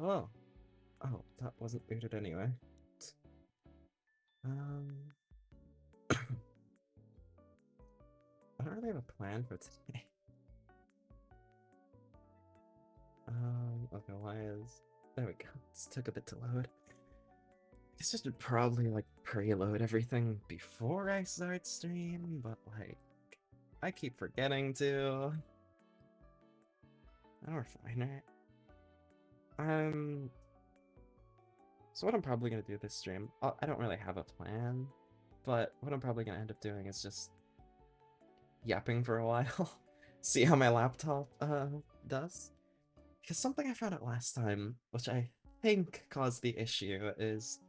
Oh. Oh, that wasn't booted anyway. Um, I don't really have a plan for today. Okay, why is... There we go. This took a bit to load. I guess I should probably, like, preload everything before I start stream, but, like, I keep forgetting to. Oh, we're fine, right? So what I'm probably gonna do this stream, I don't really have a plan, but what I'm probably gonna end up doing is just yapping for a while, see how my laptop does. Because something I found out last time, which I think caused the issue, is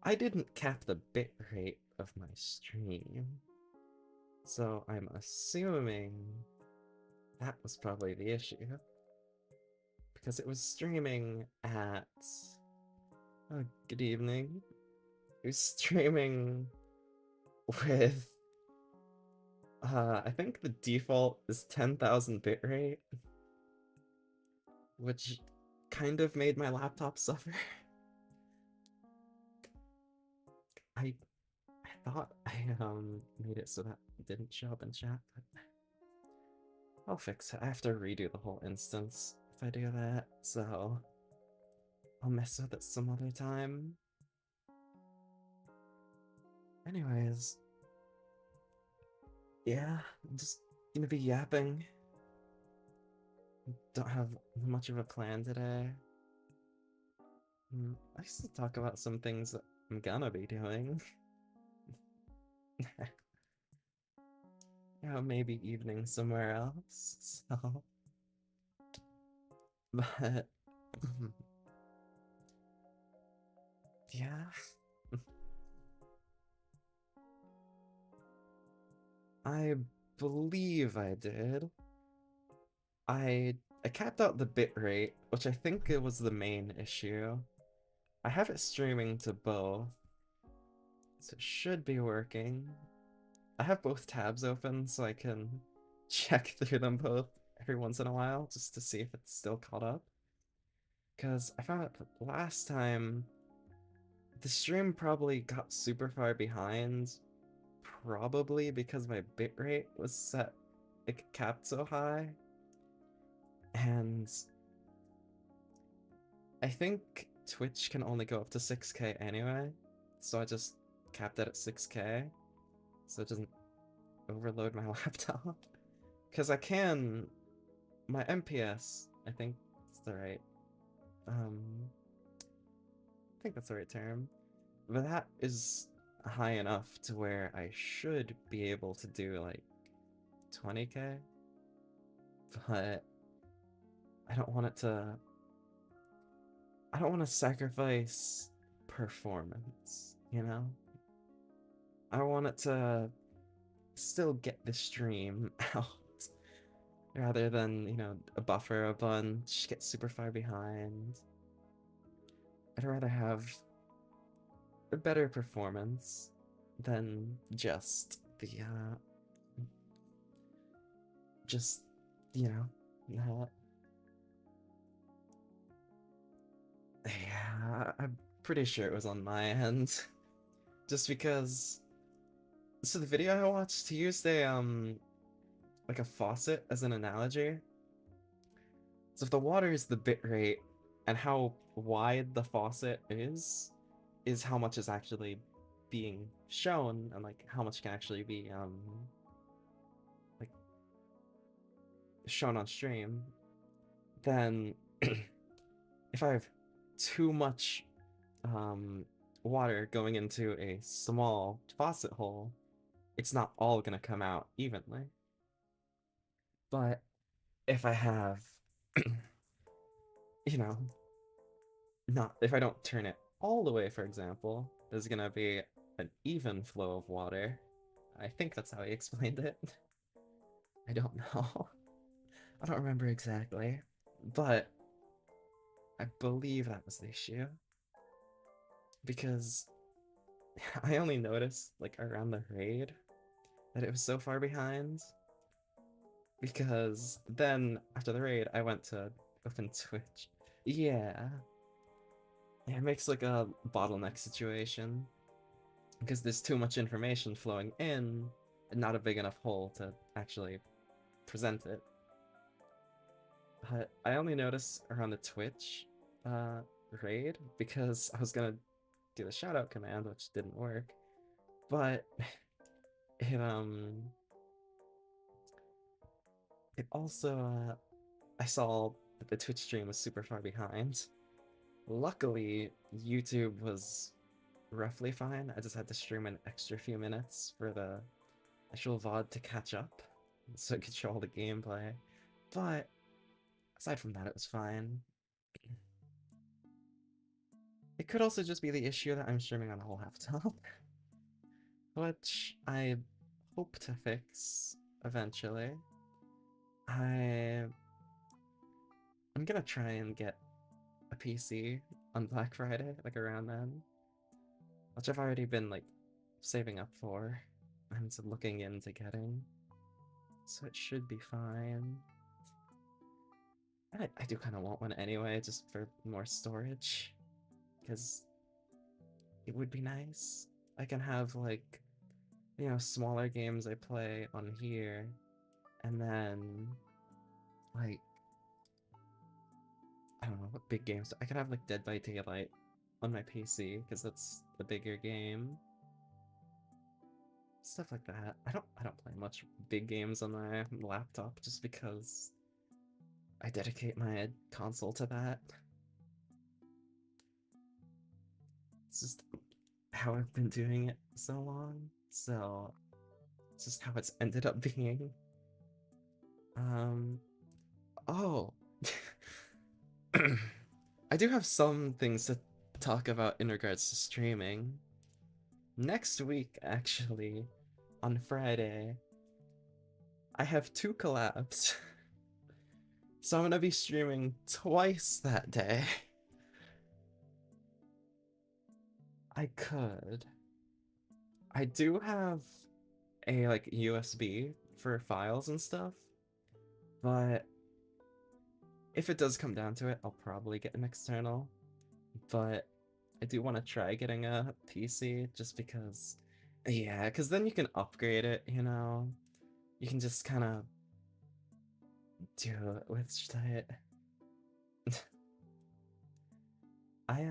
I didn't cap the bitrate of my stream. So I'm assuming that was probably the issue. Because it was streaming at... Oh, good evening. It was streaming with... I think the default is 10,000 bitrate, which kind of made my laptop suffer. I thought I made it so that it didn't show up in chat, but I'll fix it. I have to redo the whole instance if I do that, so I'll mess with it some other time. Anyways, yeah, I'm just gonna be yapping. Don't have much of a plan today. I used to talk about some things that I'm gonna be doing. You know, maybe evening somewhere else, so... But... yeah. I believe I did. I capped out the bitrate, which I think it was the main issue. I have it streaming to both, so it should be working. I have both tabs open so I can check through them both every once in a while just to see if it's still caught up. Because I found out that last time the stream probably got super far behind, probably because my bitrate was set, it capped so high. And I think Twitch can only go up to 6K anyway, so I just capped it at 6K, so it doesn't overload my laptop. Because I can... my MPS, I think it's the right... I think that's the right term. But that is high enough to where I should be able to do, like, 20K. But I don't want it to... I don't want to sacrifice performance, you know? I want it to still get the stream out rather than, you know, a buffer a bunch, get super far behind. I'd rather have a better performance than just the, just, you know, not... Yeah, I'm pretty sure it was on my end. Just because... So the video I watched, he used a, like a faucet as an analogy. So if the water is the bitrate, and how wide the faucet is how much is actually being shown, and like how much can actually be like shown on stream, then if I have too much water going into a small faucet hole, it's not all gonna come out evenly. But if I have, you know, not if I don't turn it all the way, for example, there's gonna be an even flow of water. I think that's how he explained it. I don't know. I don't remember exactly, but I believe that was the issue. Because I only noticed, like, around the raid that it was so far behind. Because then, after the raid, I went to open Twitch. Yeah. Yeah, it makes like a bottleneck situation because there's too much information flowing in and not a big enough hole to actually present it. But I only noticed around the Twitch uh, raid because I was gonna do the shoutout command, which didn't work. But it it also I saw that the Twitch stream was super far behind. Luckily, YouTube was roughly fine. I just had to stream an extra few minutes for the actual VOD to catch up, so it could show all the gameplay. But aside from that, it was fine. It could also just be the issue that I'm streaming on a whole laptop, which I hope to fix eventually. I I'm gonna try and get a PC on Black Friday, like around then, which I've already been like saving up for and looking into getting. So it should be fine. I do kind of want one anyway, just for more storage, because it would be nice. I can have like, smaller games I play on here, and then like, I don't know what big games. I could have like Dead by Daylight on my PC because that's the bigger game. Stuff like that. I don't play much big games on my laptop just because I dedicate my console to that. It's just how I've been doing it so long. So it's just how it's ended up being. Um oh. I do have some things to talk about in regards to streaming. Next week, actually, on Friday, I have two collabs. So I'm gonna be streaming twice that day. I could. I do have a like USB for files and stuff, but if it does come down to it, I'll probably get an external. But I do want to try getting a PC just because, yeah, because then you can upgrade it, you know? You can just kind of do it with shit. I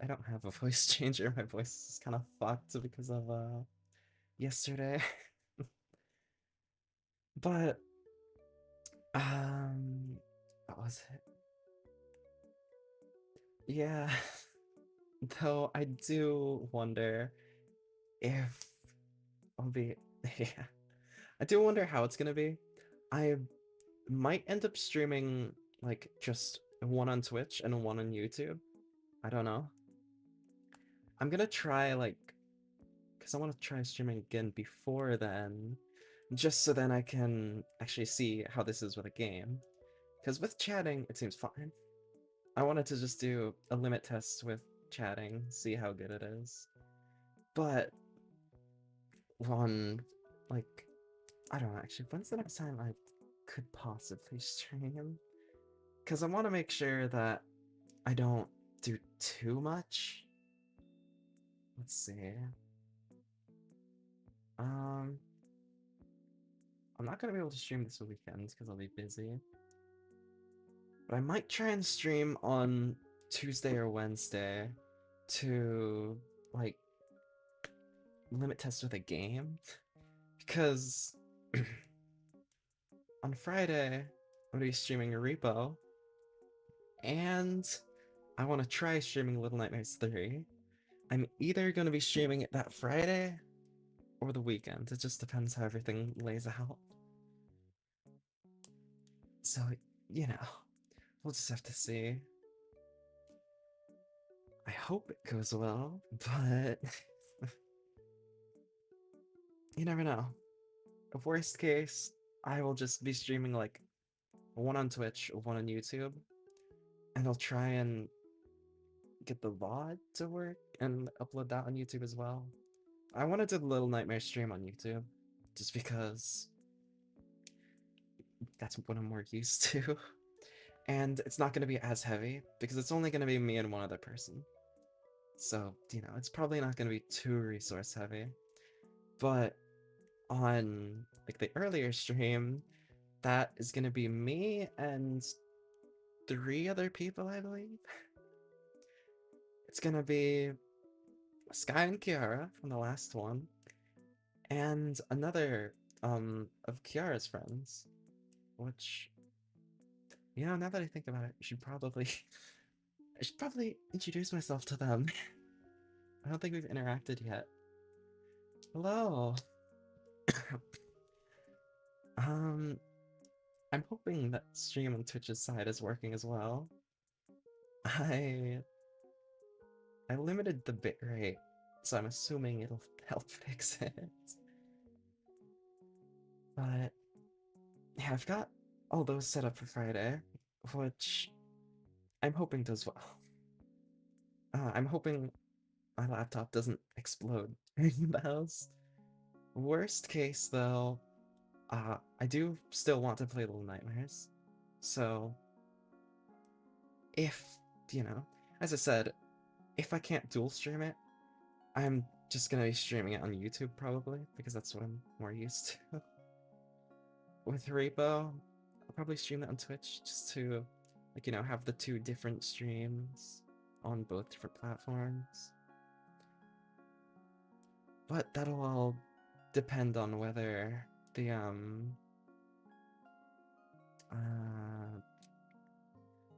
don't have a voice changer. My voice is kind of fucked because of yesterday. But what was it? Yeah. Though I do wonder if I'll be yeah. I do wonder how it's gonna be. I might end up streaming like just one on Twitch and one on YouTube. I don't know. I'm gonna try like because I want to try streaming again before then, just so then I can actually see how this is with a game. Because with chatting, it seems fine. I wanted to just do a limit test with chatting, see how good it is. But one, like, I don't know, actually, when's the next time I could possibly stream? Because I want to make sure that I don't do too much. Let's see. Um, I'm not gonna be able to stream this weekend because I'll be busy. But I might try and stream on Tuesday or Wednesday to like limit test with a game because on Friday I'm gonna be streaming a repo and I want to try streaming Little Nightmares 3. I'm either gonna be streaming it that Friday or the weekend. It just depends how everything lays out. So, you know, we'll just have to see. I hope it goes well, but you never know. Worst case, I will just be streaming like one on Twitch, one on YouTube, and I'll try and get the VOD to work and upload that on YouTube as well. I want to do the Little Nightmare stream on YouTube, just because that's what I'm more used to. And it's not going to be as heavy, because it's only going to be me and one other person. So, it's probably not going to be too resource heavy. But on like the earlier stream, that is going to be me and three other people, I believe. It's going to be Sky and Kiara from the last one, and another of Kiara's friends, which now that I think about it, I should probably introduce myself to them. I don't think we've interacted yet. Hello. um, I'm hoping that stream on Twitch's side is working as well. I I limited the bitrate, so I'm assuming it'll help fix it. But yeah, I've got all those set up for Friday, which I'm hoping does well. I'm hoping my laptop doesn't explode in the house. Worst case, though, I do still want to play Little Nightmares. So, if, as I said, if I can't dual stream it, I'm just gonna be streaming it on YouTube probably, because that's what I'm more used to. With Repo, I'll probably stream that on Twitch just to, have the two different streams on both different platforms. But that'll all depend on whether the, on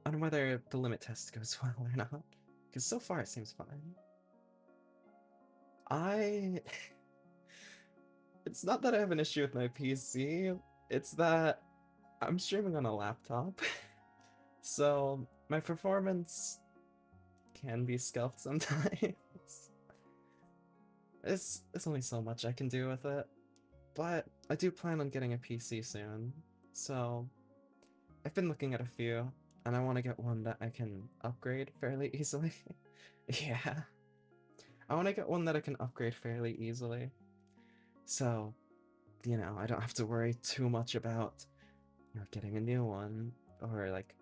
whether the limit test goes well or not. Because so far it seems fine. It's not that I have an issue with my PC, it's that I'm streaming on a laptop. So my performance can be scuffed sometimes. It's only so much I can do with it. But I do plan on getting a PC soon. So I've been looking at a few, and I want to get one that I can upgrade fairly easily. Yeah. I want to get one that I can upgrade fairly easily. So, I don't have to worry too much about, getting a new one, or like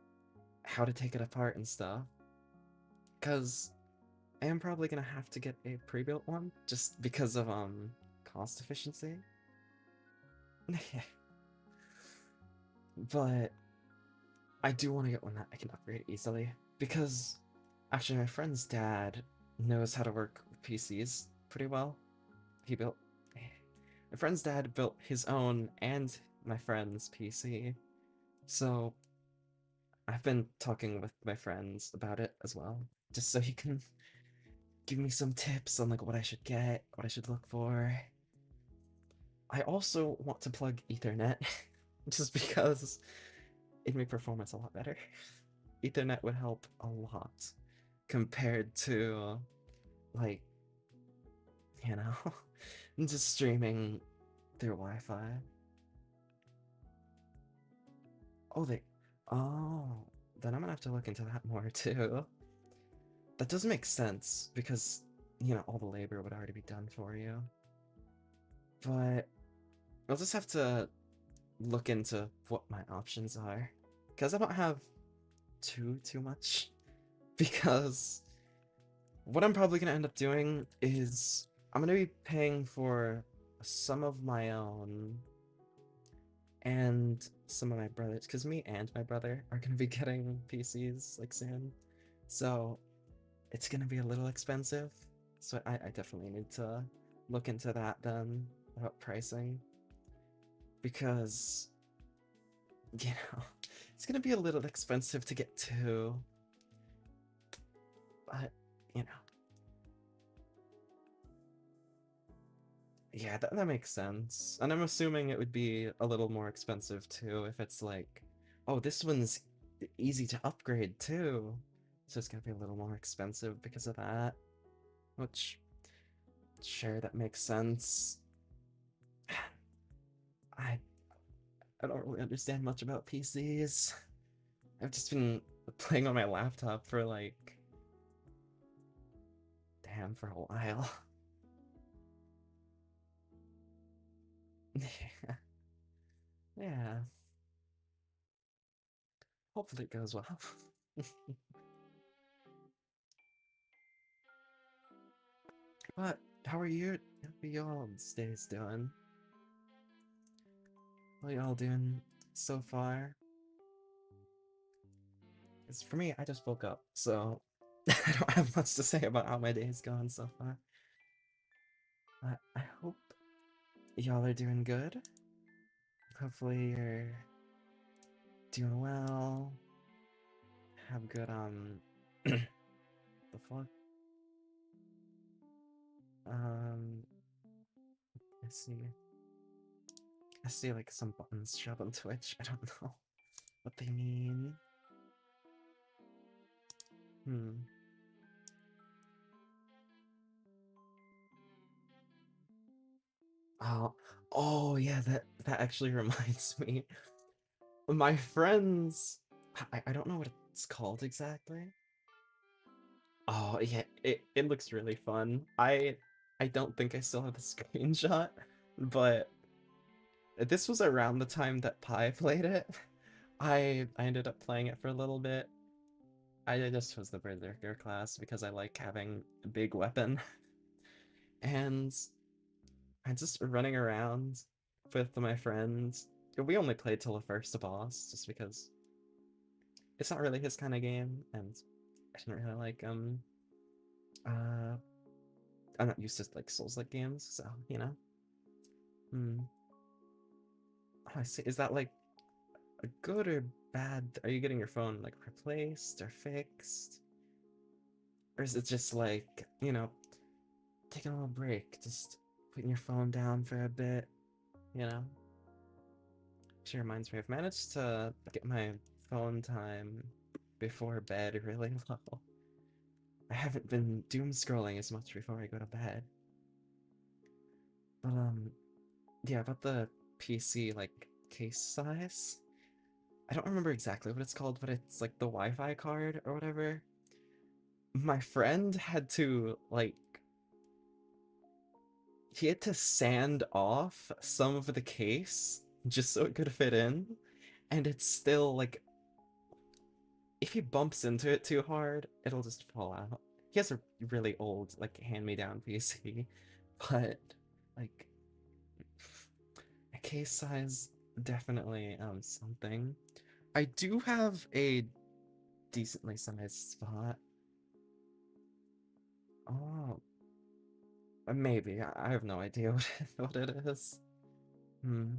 how to take it apart and stuff. Because I am probably gonna have to get a pre-built one just because of cost efficiency. But I do want to get one that I can upgrade easily because actually my friend's dad knows how to work with PCs pretty well. He built my friend's dad built his own and my friend's PC. So I've been talking with my friends about it as well, just so he can give me some tips on like what I should get, what I should look for. I also want to plug Ethernet, just because it'd make performance a lot better. Ethernet would help a lot compared to, like, you know, just streaming through Wi-Fi. Oh, oh, then I'm gonna have to look into that more too. That does make sense because, all the labor would already be done for you. But I'll just have to look into what my options are because I don't have too much. Because what I'm probably gonna end up doing is I'm gonna be paying for some of my own and some of my brothers, because me and my brother are gonna be getting PCs like soon, so it's gonna be a little expensive. So I definitely need to look into that then about pricing, because it's gonna be a little expensive to get two, but yeah, that makes sense. And I'm assuming it would be a little more expensive too if it's like, oh, this one's easy to upgrade too. So it's gonna be a little more expensive because of that. Which, sure, that makes sense. I I don't really understand much about PCs. I've just been playing on my laptop for like, damn, for a while. Yeah. Yeah. Hopefully it goes well. But how are y'all's days doing? What y'all doing so far? Because for me, I just woke up, so I don't have much to say about how my day's gone so far. I hope y'all are doing good. Hopefully you're doing well. Have good the fuck? Um I see. I see like some buttons showed on Twitch. I don't know what they mean. Hmm. Oh, oh yeah, that actually reminds me. My friends, I don't know what it's called exactly. Oh yeah, it looks really fun. I don't think I still have the screenshot, but this was around the time that Pi played it. I ended up playing it for a little bit. I just was the Berserker class because I like having a big weapon. And I'm just running around with my friends. We only played till the first boss, just because it's not really his kind of game, and I didn't really like uh I'm not used to like Souls-like games, so you know. Hmm. Oh, I see. Is that like a good or bad? Are you getting your phone like replaced or fixed? Or is it just like, you know, taking a little break, just putting your phone down for a bit, you know? Actually reminds me, I've managed to get my phone time before bed really low. I haven't been doom scrolling as much before I go to bed. But yeah, about the PC like case size. I don't remember exactly what it's called, but it's like the Wi-Fi card or whatever. My friend had to like he had to sand off some of the case just so it could fit in, and it's still like if he bumps into it too hard, it'll just fall out. He has a really old like hand-me-down PC, but like a case size definitely something. I do have a decently sized spot. Oh, maybe. I have no idea what it is. Hmm.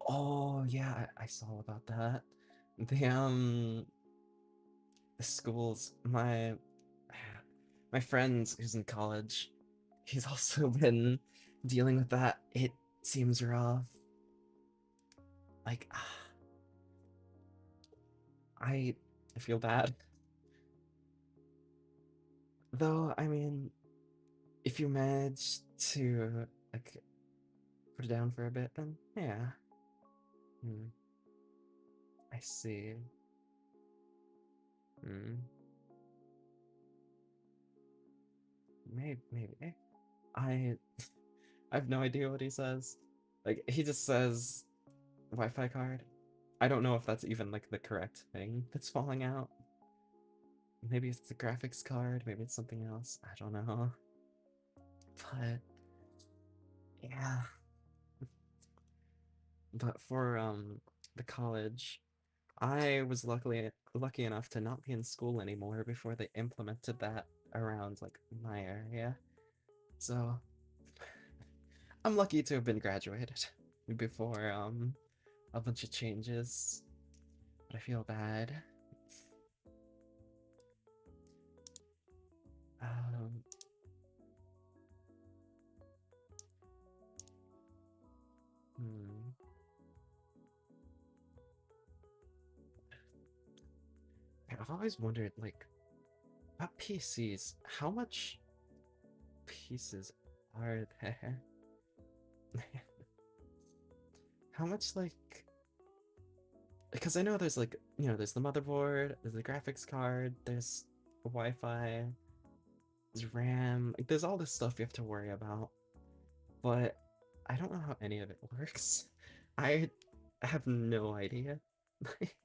Oh yeah, I saw about that. The the schools. My friend who's in college, he's also been dealing with that. It seems rough. Like I feel bad. Though I mean, if you manage to like put it down for a bit, then yeah. Hmm. I see. Hmm. Maybe. I I have no idea what he says. Like he just says Wi-Fi card. I don't know if that's even like the correct thing that's falling out. Maybe it's the graphics card, maybe it's something else. I don't know. But yeah. But for the college, I was lucky enough to not be in school anymore before they implemented that around like my area. So I'm lucky to have been graduated before a bunch of changes. But I feel bad. Um hmm. I've always wondered like about PCs, how much pieces are there? How much like because I know there's like, you know, there's the motherboard, there's the graphics card, there's Wi-Fi, there's RAM, like there's all this stuff you have to worry about. But I don't know how any of it works. I have no idea like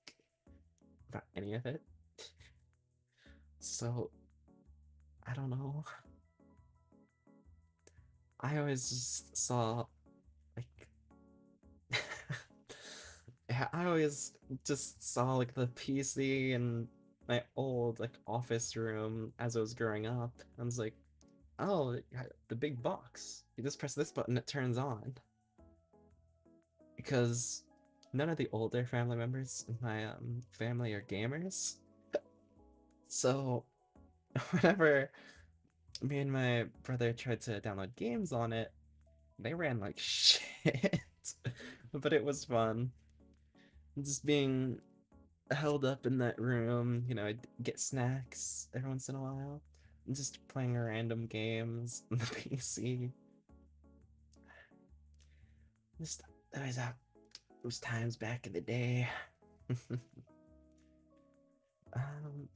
about any of it. So I don't know. I always just saw like yeah, I always just saw like the PC in my old like office room as I was growing up. I was like, oh, the big box. You just press this button, it turns on. Because none of the older family members in my family are gamers. So whenever me and my brother tried to download games on it, they ran like shit. But it was fun. Just being held up in that room, I'd get snacks every once in a while. And just playing random games on the PC. Just always out those times back in the day. um,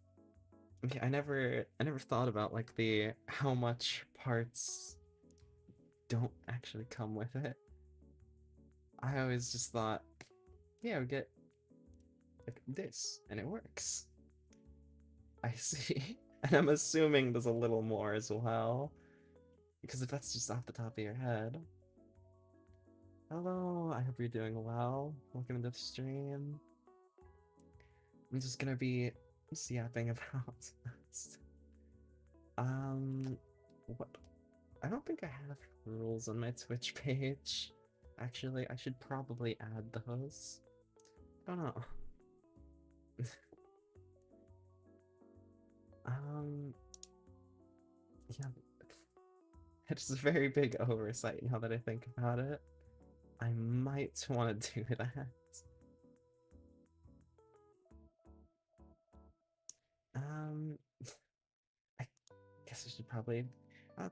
yeah, I never thought about like the how much parts don't actually come with it. I always just thought, yeah, we get like this and it works. I see. And I'm assuming there's a little more as well. Because if that's just off the top of your head. Hello, I hope you're doing well. Welcome to the stream. I'm just gonna be just yapping about um what I don't think I have rules on my Twitch page. Actually, I should probably add those. I don't know. um yeah, it's a very big oversight now that I think about it. I might want to do that. Um, I guess I should probably uh,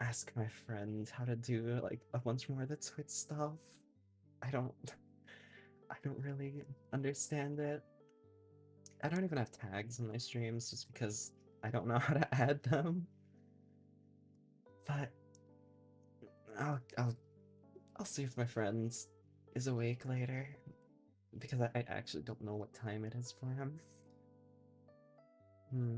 ask my friend how to do like a bunch more of the Twitch stuff. I don't, I don't really understand it. I don't even have tags in my streams just because I don't know how to add them. But I'll see if my friend is awake later because I actually don't know what time it is for him. Hmm.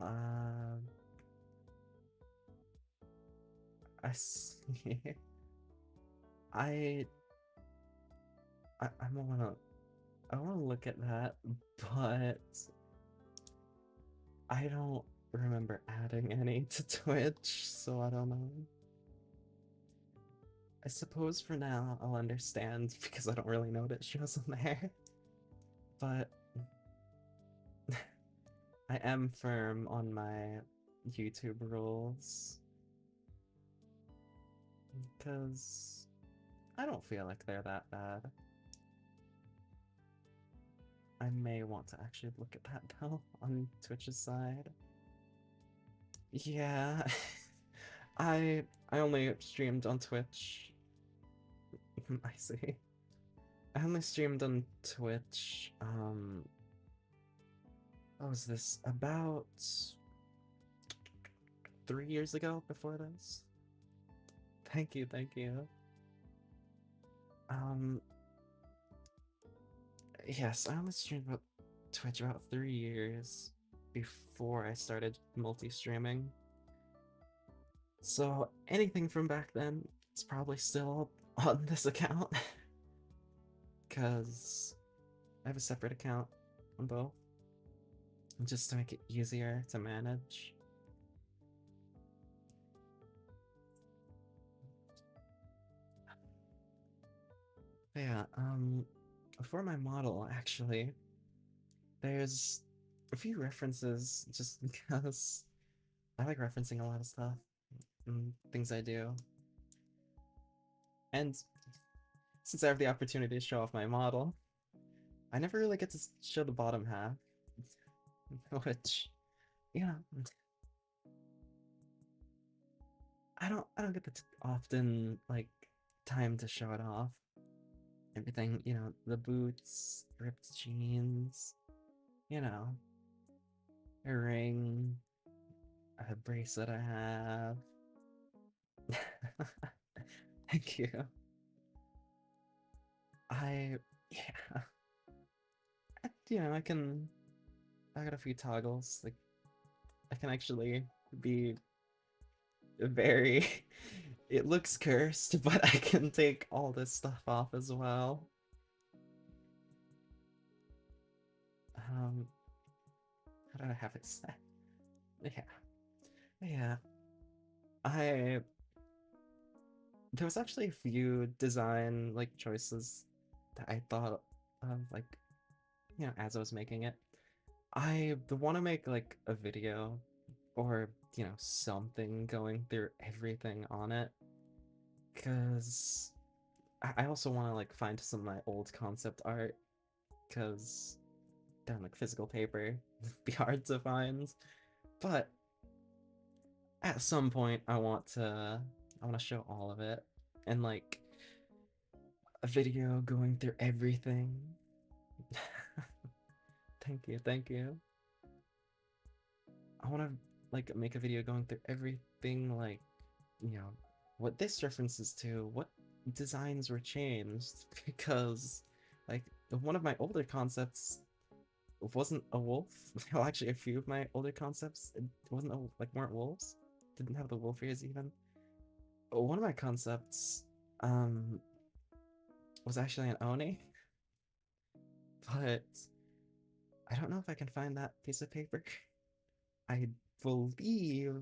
Um. I see. I I wanna look at that, but I don't remember adding any to Twitch, so I don't know. I suppose for now I'll understand because I don't really know what it shows on there. But I am firm on my YouTube rules because I don't feel like they're that bad. I may want to actually look at that though on Twitch's side. Yeah, I only streamed on Twitch. I see. I only streamed on Twitch. What was this? About 3 years ago. Before this. Thank you, thank you. Um, yes, I only streamed about Twitch about 3 years before I started multi-streaming. So anything from back then is probably still on this account. Because I have a separate account on both. Just to make it easier to manage. But yeah, for my model, actually, there's a few references just because I like referencing a lot of stuff and things I do. And since I have the opportunity to show off my model, I never really get to show the bottom half, which, yeah, I don't get the often like time to show it off. Everything, the boots, ripped jeans, you know, a ring, a bracelet I have. Thank you. Yeah. I can. I got a few toggles. Like I can actually be very. It looks cursed, but I can take all this stuff off as well. Um, how did I have it set? Yeah, yeah. I There was actually a few design like choices that I thought of like as I was making it. I want to make like a video or something going through everything on it because I also want to like find some of my old concept art because they're on like physical paper. It'd be hard to find, but at some point I want to show all of it and like a video going through everything. Thank you, thank you. I want to like make a video going through everything, like you know what this references to, what designs were changed, because like one of my older concepts wasn't a wolf. Well, actually, a few of my older concepts it wasn't weren't wolves. Didn't have the wolf ears even. One of my concepts um was actually an oni, but I don't know if I can find that piece of paper. I believe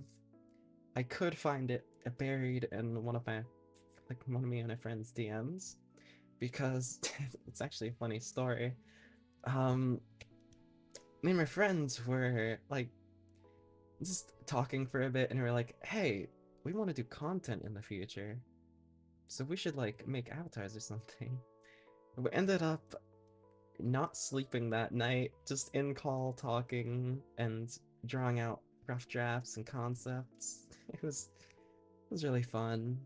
I could find it buried in one of me and my friend's DMs because it's actually a funny story. Um, Me and my friends were like just talking for a bit, and we were like, "Hey, we want to do content in the future, so we should like make avatars or something." We ended up not sleeping that night, just in call talking and drawing out rough drafts and concepts. It was really fun.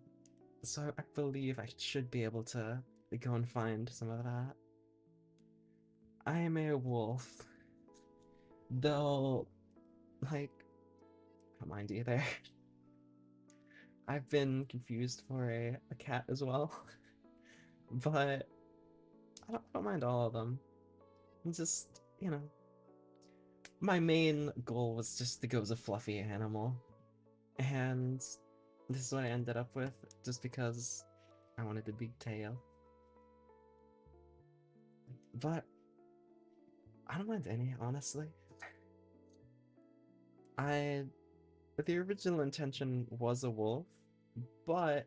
So I believe I should be able to go and find some of that. I am a wolf, though. Like, I don't mind either. I've been confused for a cat as well, but I don't mind all of them. It's just, my main goal was just to go as a fluffy animal, and this is what I ended up with, just because I wanted a big tail. But I don't mind any, honestly. I The original intention was a wolf, but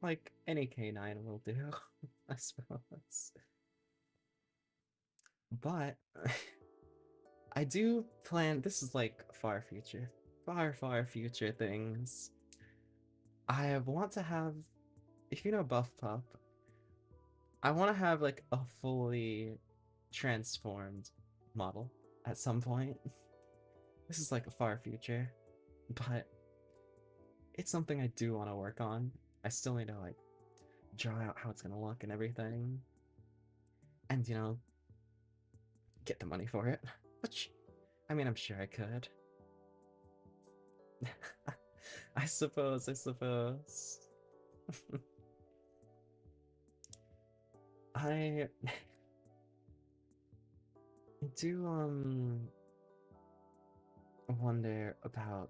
like any canine will do, I suppose. But I do plan, this is like far future, far future things. I want to have, if you know Buff Pup, I want to have like a fully transformed model at some point. This is like a far future, but it's something I do want to work on. I still need to like draw out how it's gonna look and everything, and get the money for it. Which, I mean, I'm sure I could. I suppose. I do wonder about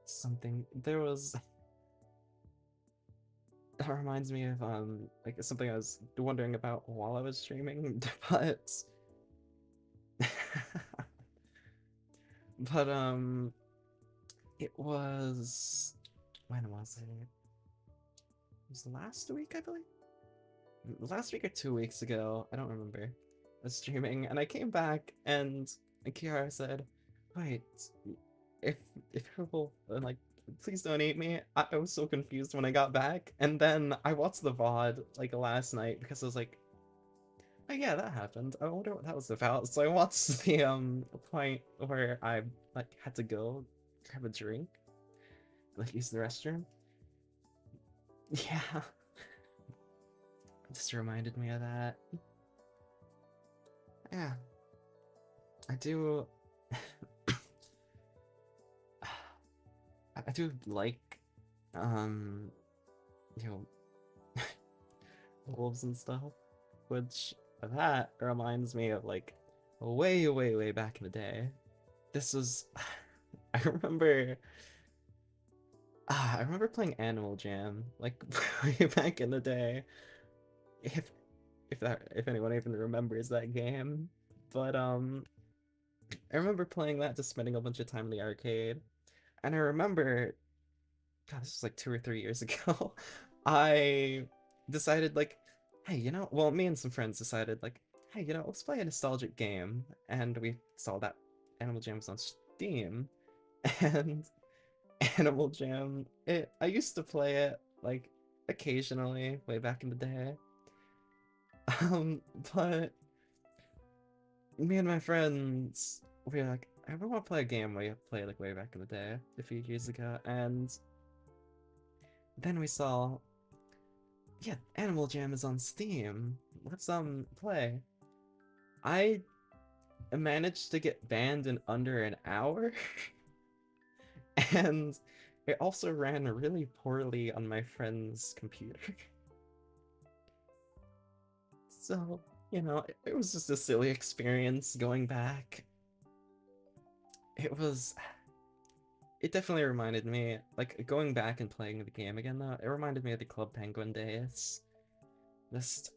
something. There was that reminds me of like something I was wondering about while I was streaming, but but it was, when was it? It was last week, I believe. Last week or 2 weeks ago, I don't remember. I was streaming and I came back and Kiara said, "Wait, if if you're a wolf, like please don't eat me." I was so confused when I got back, and then I watched the VOD like last night because I was like, "Oh yeah, that happened. I wonder what that was about." So I watched the point where I like had to go grab a drink, like use the restroom. Yeah, just reminded me of that. Yeah, I do. I do like, um, you know, wolves and stuff, which that reminds me of like way, way, way back in the day. This was, I remember, I remember playing Animal Jam like way back in the day. If if anyone even remembers that game, but I remember playing that, just spending a bunch of time in the arcade, and I remember, God, this was like 2 or 3 years ago. I decided like, hey, well, me and some friends decided like, hey, let's play a nostalgic game, and we saw that Animal Jam was on Steam, and Animal Jam, I used to play it like occasionally way back in the day, but me and my friends, we were like, I ever want to play a game we played like way back in the day, a few years ago, and then we saw, yeah, Animal Jam is on Steam. Let's play. I managed to get banned in under an hour, and it also ran really poorly on my friend's computer. So, it was just a silly experience going back. It was it definitely reminded me, like, going back and playing the game again, though, it reminded me of the Club Penguin days. Just,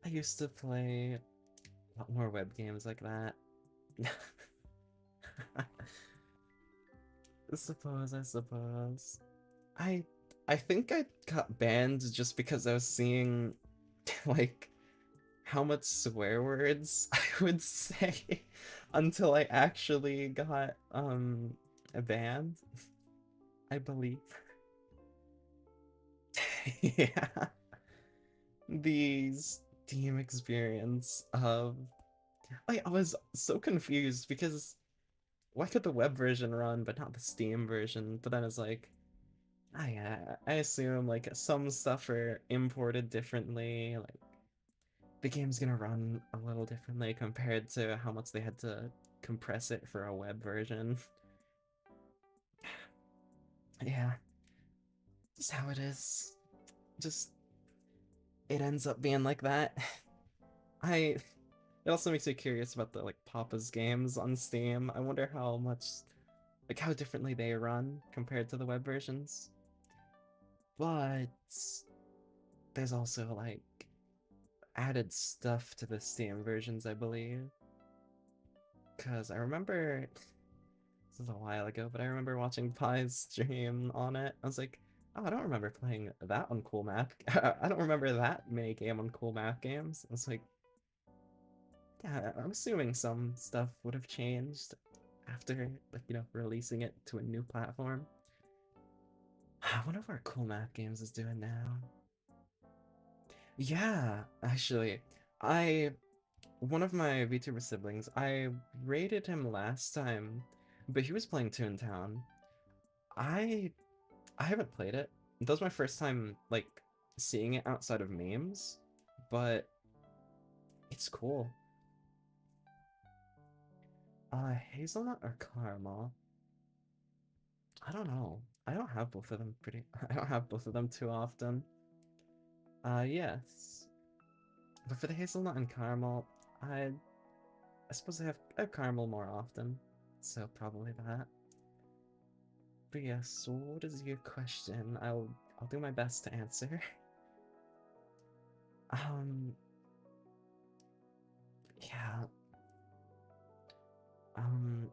I used to play a lot more web games like that. I suppose. I, I think I got banned just because I was seeing, like, how much swear words I would say until I actually got, banned, I believe. Yeah. The Steam experience of... I was so confused because why could the web version run but not the Steam version? But then it's like, I assume like some stuff are imported differently, like the game's gonna run a little differently compared to how much they had to compress it for a web version. Yeah, just how it is. Just, it ends up being like that. I It also makes me curious about the like Papa's games on Steam. I wonder how much, like how differently they run compared to the web versions. But there's also like added stuff to the Steam versions, I believe. Because I remember, this was a while ago, but I remember watching Pi's stream on it. I was like, oh, I don't remember playing that on Cool Map. I don't remember that mini game on Cool Map games. I was like, yeah, I'm assuming some stuff would have changed after, like, releasing it to a new platform. I wonder what Cool Map Games is doing now. Yeah, actually, I one of my VTuber siblings, I rated him last time, but he was playing Toontown. I I haven't played it. That was my first time like seeing it outside of memes, but it's cool. Hazelnut or caramel? I don't know. I don't have both of them I don't have both of them too often. Yes. But for the hazelnut and caramel, I suppose I have caramel more often. So probably that. But yes, so what is your question? I'll do my best to answer. Um, yeah. Um,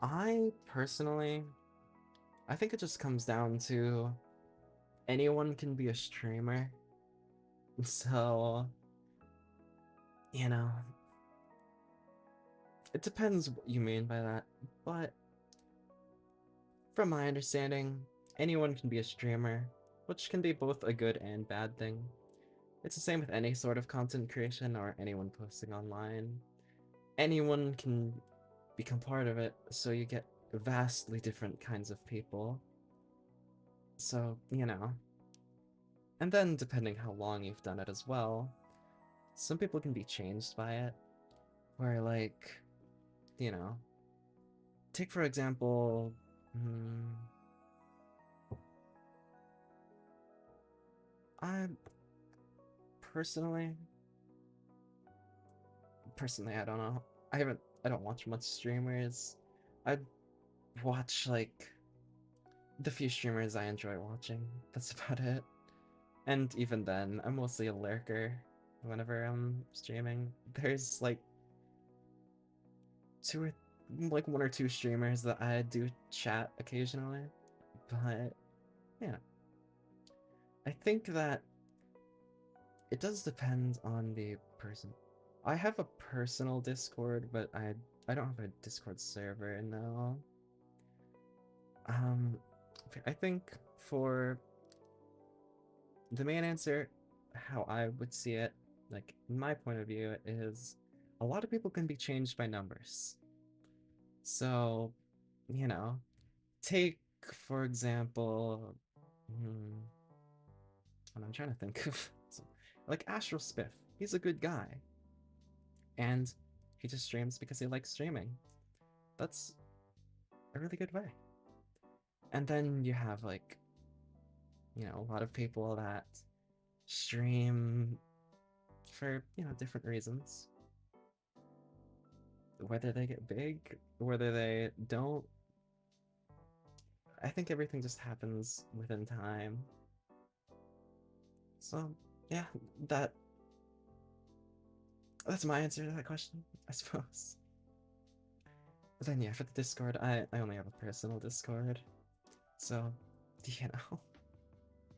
I personally, I think it just comes down to anyone can be a streamer. So, you know, it depends what you mean by that. But from my understanding, anyone can be a streamer, which can be both a good and bad thing. It's the same with any sort of content creation or anyone posting online. Anyone can become part of it, so you get vastly different kinds of people. So, And then, depending how long you've done it as well, some people can be changed by it, where, like, you know, take for example, hmm, I personally, I don't know. I don't watch much streamers. I watch like the few streamers I enjoy watching. That's about it. And even then, I'm mostly a lurker whenever I'm streaming. There's like two or like one or two streamers that I do chat occasionally, but yeah, I think that it does depend on the person. I have a personal Discord, but I don't have a Discord server now. Um, I think for the main answer, how I would see it, like my point of view, is a lot of people can be changed by numbers. So, you know, take for example, hmm, and I'm trying to think of like Astral Spiff. He's a good guy, and he just streams because he likes streaming. That's a really good way. And then you have like, a lot of people that stream for, different reasons. Whether they get big, whether they don't, I think everything just happens within time. So, yeah, that that's my answer to that question, I suppose. But then, yeah, for the Discord, I only have a personal Discord. So, you know,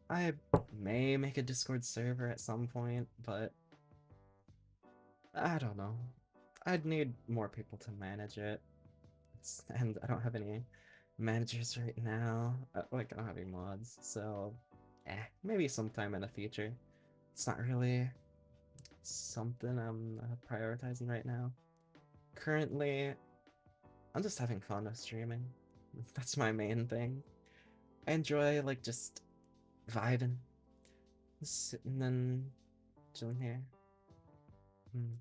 I may make a Discord server at some point, but I don't know. I'd need more people to manage it. And I don't have any managers right now. Like, I don't have any mods, so maybe sometime in the future. It's not really something I'm prioritizing right now. Currently, I'm just having fun with streaming. That's my main thing. I enjoy, like, just vibing, just sitting and chilling here. Hmm.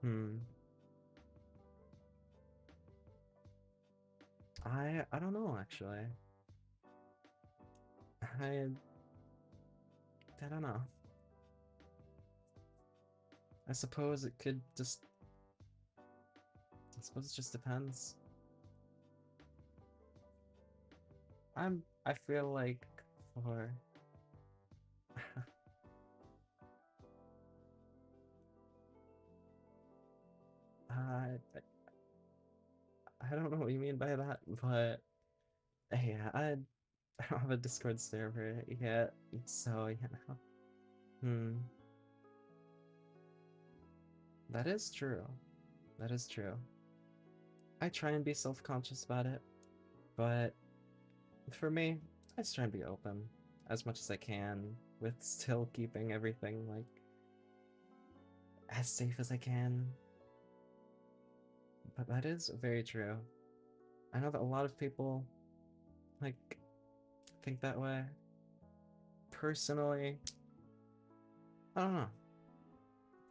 Hmm. I don't know actually. I I don't know. I suppose it could just. I suppose it just depends. I feel like for. I I don't know what you mean by that, but yeah, I don't have a Discord server yet, so Hmm. That is true. That is true. I try and be self-conscious about it, but for me, I just try and be open as much as I can, with still keeping everything like as safe as I can. But that is very true. I know that a lot of people like think that way. Personally, I don't know.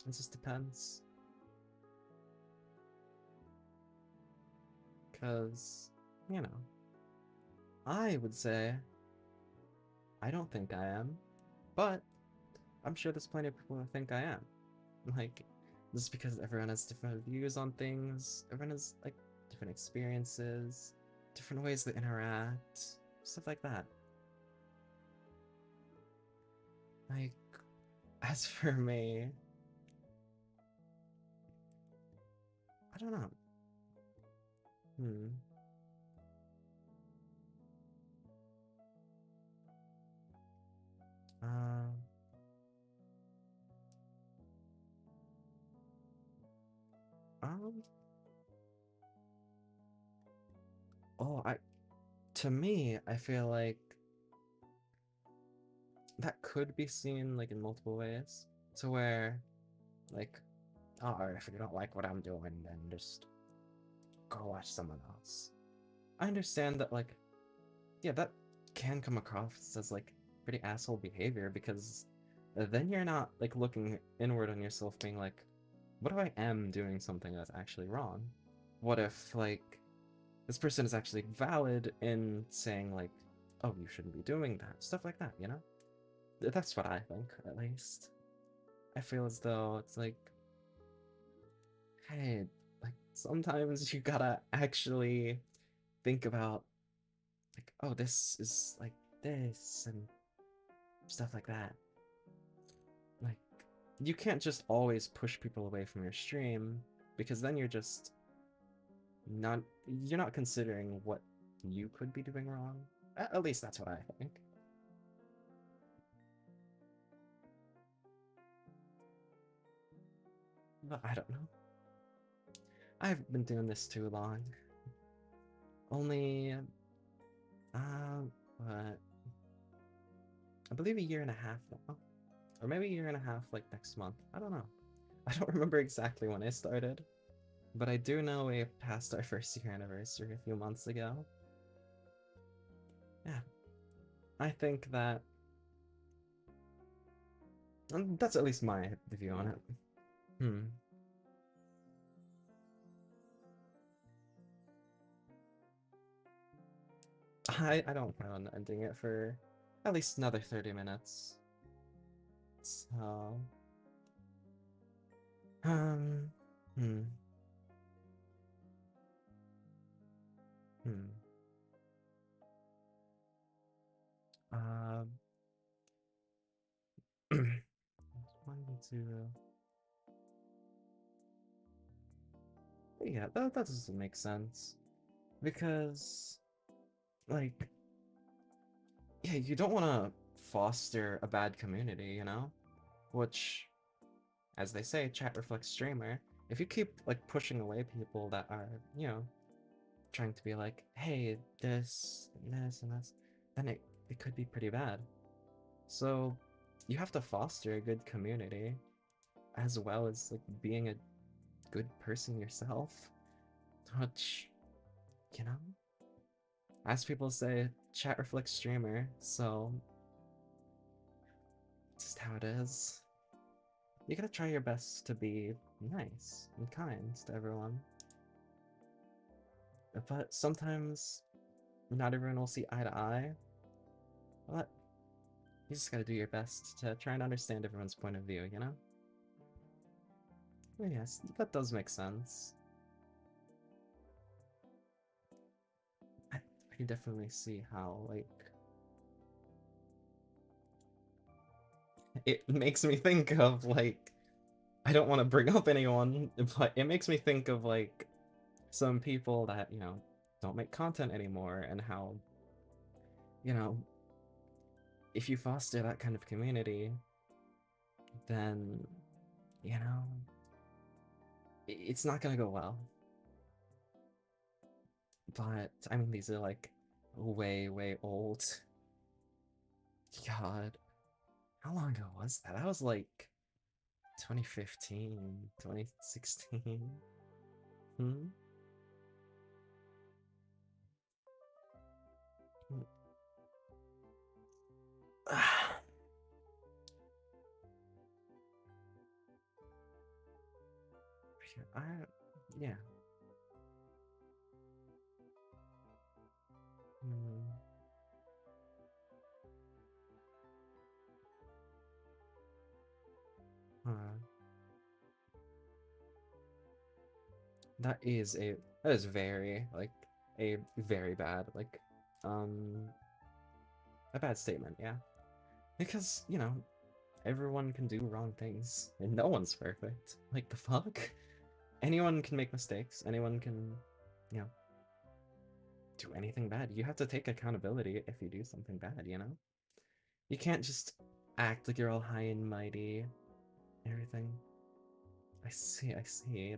It just depends. Cause, you know, I would say I don't think I am, but I'm sure there's plenty of people who think I am. Like, just because everyone has different views on things, everyone has like different experiences, different ways they interact, stuff like that. Like, as for me, I don't know. Hmm. Um. Um. Oh, to me, I feel like that could be seen like in multiple ways. To where, like, oh, if you don't like what I'm doing, then just go watch someone else. I understand that, like, yeah, that can come across as like pretty asshole behavior because then you're not like looking inward on yourself, being like, what if I am doing something that's actually wrong? what if, like, this person is actually valid in saying, like, oh, you shouldn't be doing that, stuff like that, you know? That's what I think, at least. I feel as though it's like, hey, like, sometimes you gotta actually think about, like, oh, this is like this, and stuff like that. Like, you can't just always push people away from your stream, because then you're not considering what you could be doing wrong. At least that's what I think. But I don't know. I've been doing this too long. Only, what? I believe a year and a half now. Or maybe a year and a half, like, next month. I don't know. I don't remember exactly when I started. But I do know we passed our first year anniversary a few months ago. Yeah. I think that... that's at least my view on it. Hmm. I don't plan on ending it for at least another 30 minutes. So... Hmm. Hmm. Um... Wanted to... yeah, that doesn't make sense. Because, like, yeah, you don't want to foster a bad community, you know? Which, as they say, chat reflects streamer. If you keep, like, pushing away people that are, you know, trying to be like, hey, this, and this, and this, then it could be pretty bad. So, you have to foster a good community, as well as, like, being a good person yourself. Which, you know? As people say, chat reflects streamer, so it's just how it is. You gotta try your best to be nice and kind to everyone. But sometimes not everyone will see eye to eye. But you just gotta do your best to try and understand everyone's point of view, you know? But yes, that does make sense. I can definitely see how, like, it makes me think of, like, I don't want to bring up anyone, but it makes me think of, like, some people that, you know, don't make content anymore, and how, you know, if you foster that kind of community, then, you know, it's not gonna go well. But, I mean, these are, like, way, way old. God. How long ago was that? That was, like, 2015, 2016. Hmm? I, yeah. Hmm. Uh, that is very, like, a very bad, like, um, a bad statement, yeah. Because, you know, everyone can do wrong things, and no one's perfect. Like, the fuck? Anyone can make mistakes, anyone can, you know, do anything bad. You have to take accountability if you do something bad, you know? You can't just act like you're all high and mighty, everything. I see, I see.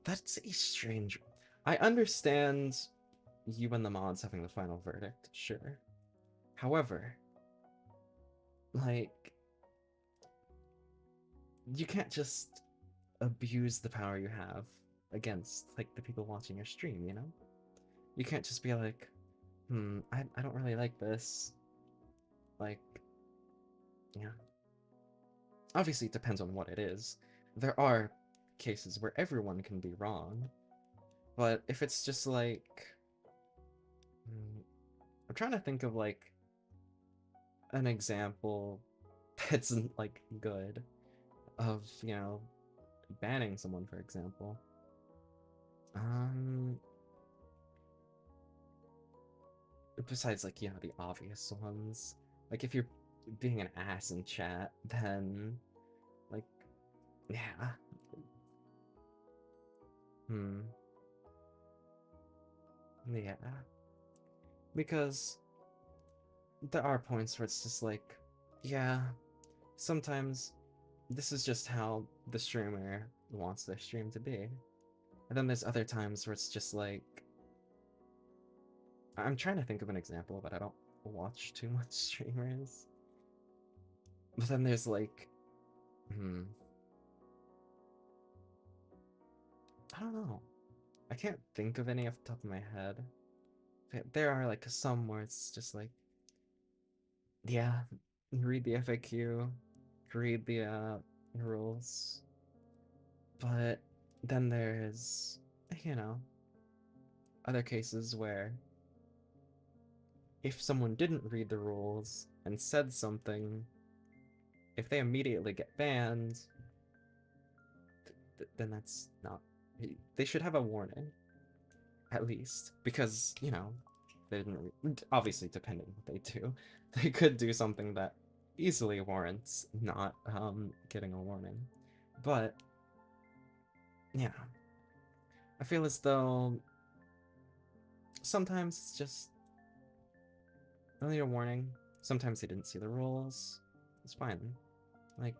That's a strange... I understand you and the mods having the final verdict, sure. However, like, you can't just abuse the power you have against, like, the people watching your stream, you know? You can't just be like, I don't really like this. Like, yeah. Obviously, it depends on what it is. There are cases where everyone can be wrong. But if it's just like, I'm trying to think of like an example that's like good of, banning someone, for example. Um, Besides, like, the obvious ones. Like, if you're being an ass in chat, then, like, yeah. Hmm. Yeah. Because there are points where it's just like, yeah, sometimes this is just how the streamer wants their stream to be. And then there's other times where it's just like, I'm trying to think of an example, but I don't watch too much streamers. But then there's like, I don't know. I can't think of any off the top of my head. There are like some where it's just like, yeah, read the FAQ, read the rules. But then there's, you know, other cases where if someone didn't read the rules and said something, if they immediately get banned, then that's not. They should have a warning, at least, because they didn't. Obviously, depending on what they do, they could do something that easily warrants not getting a warning. But yeah, I feel as though sometimes it's just only a warning. Sometimes they didn't see the rules. It's fine. Like,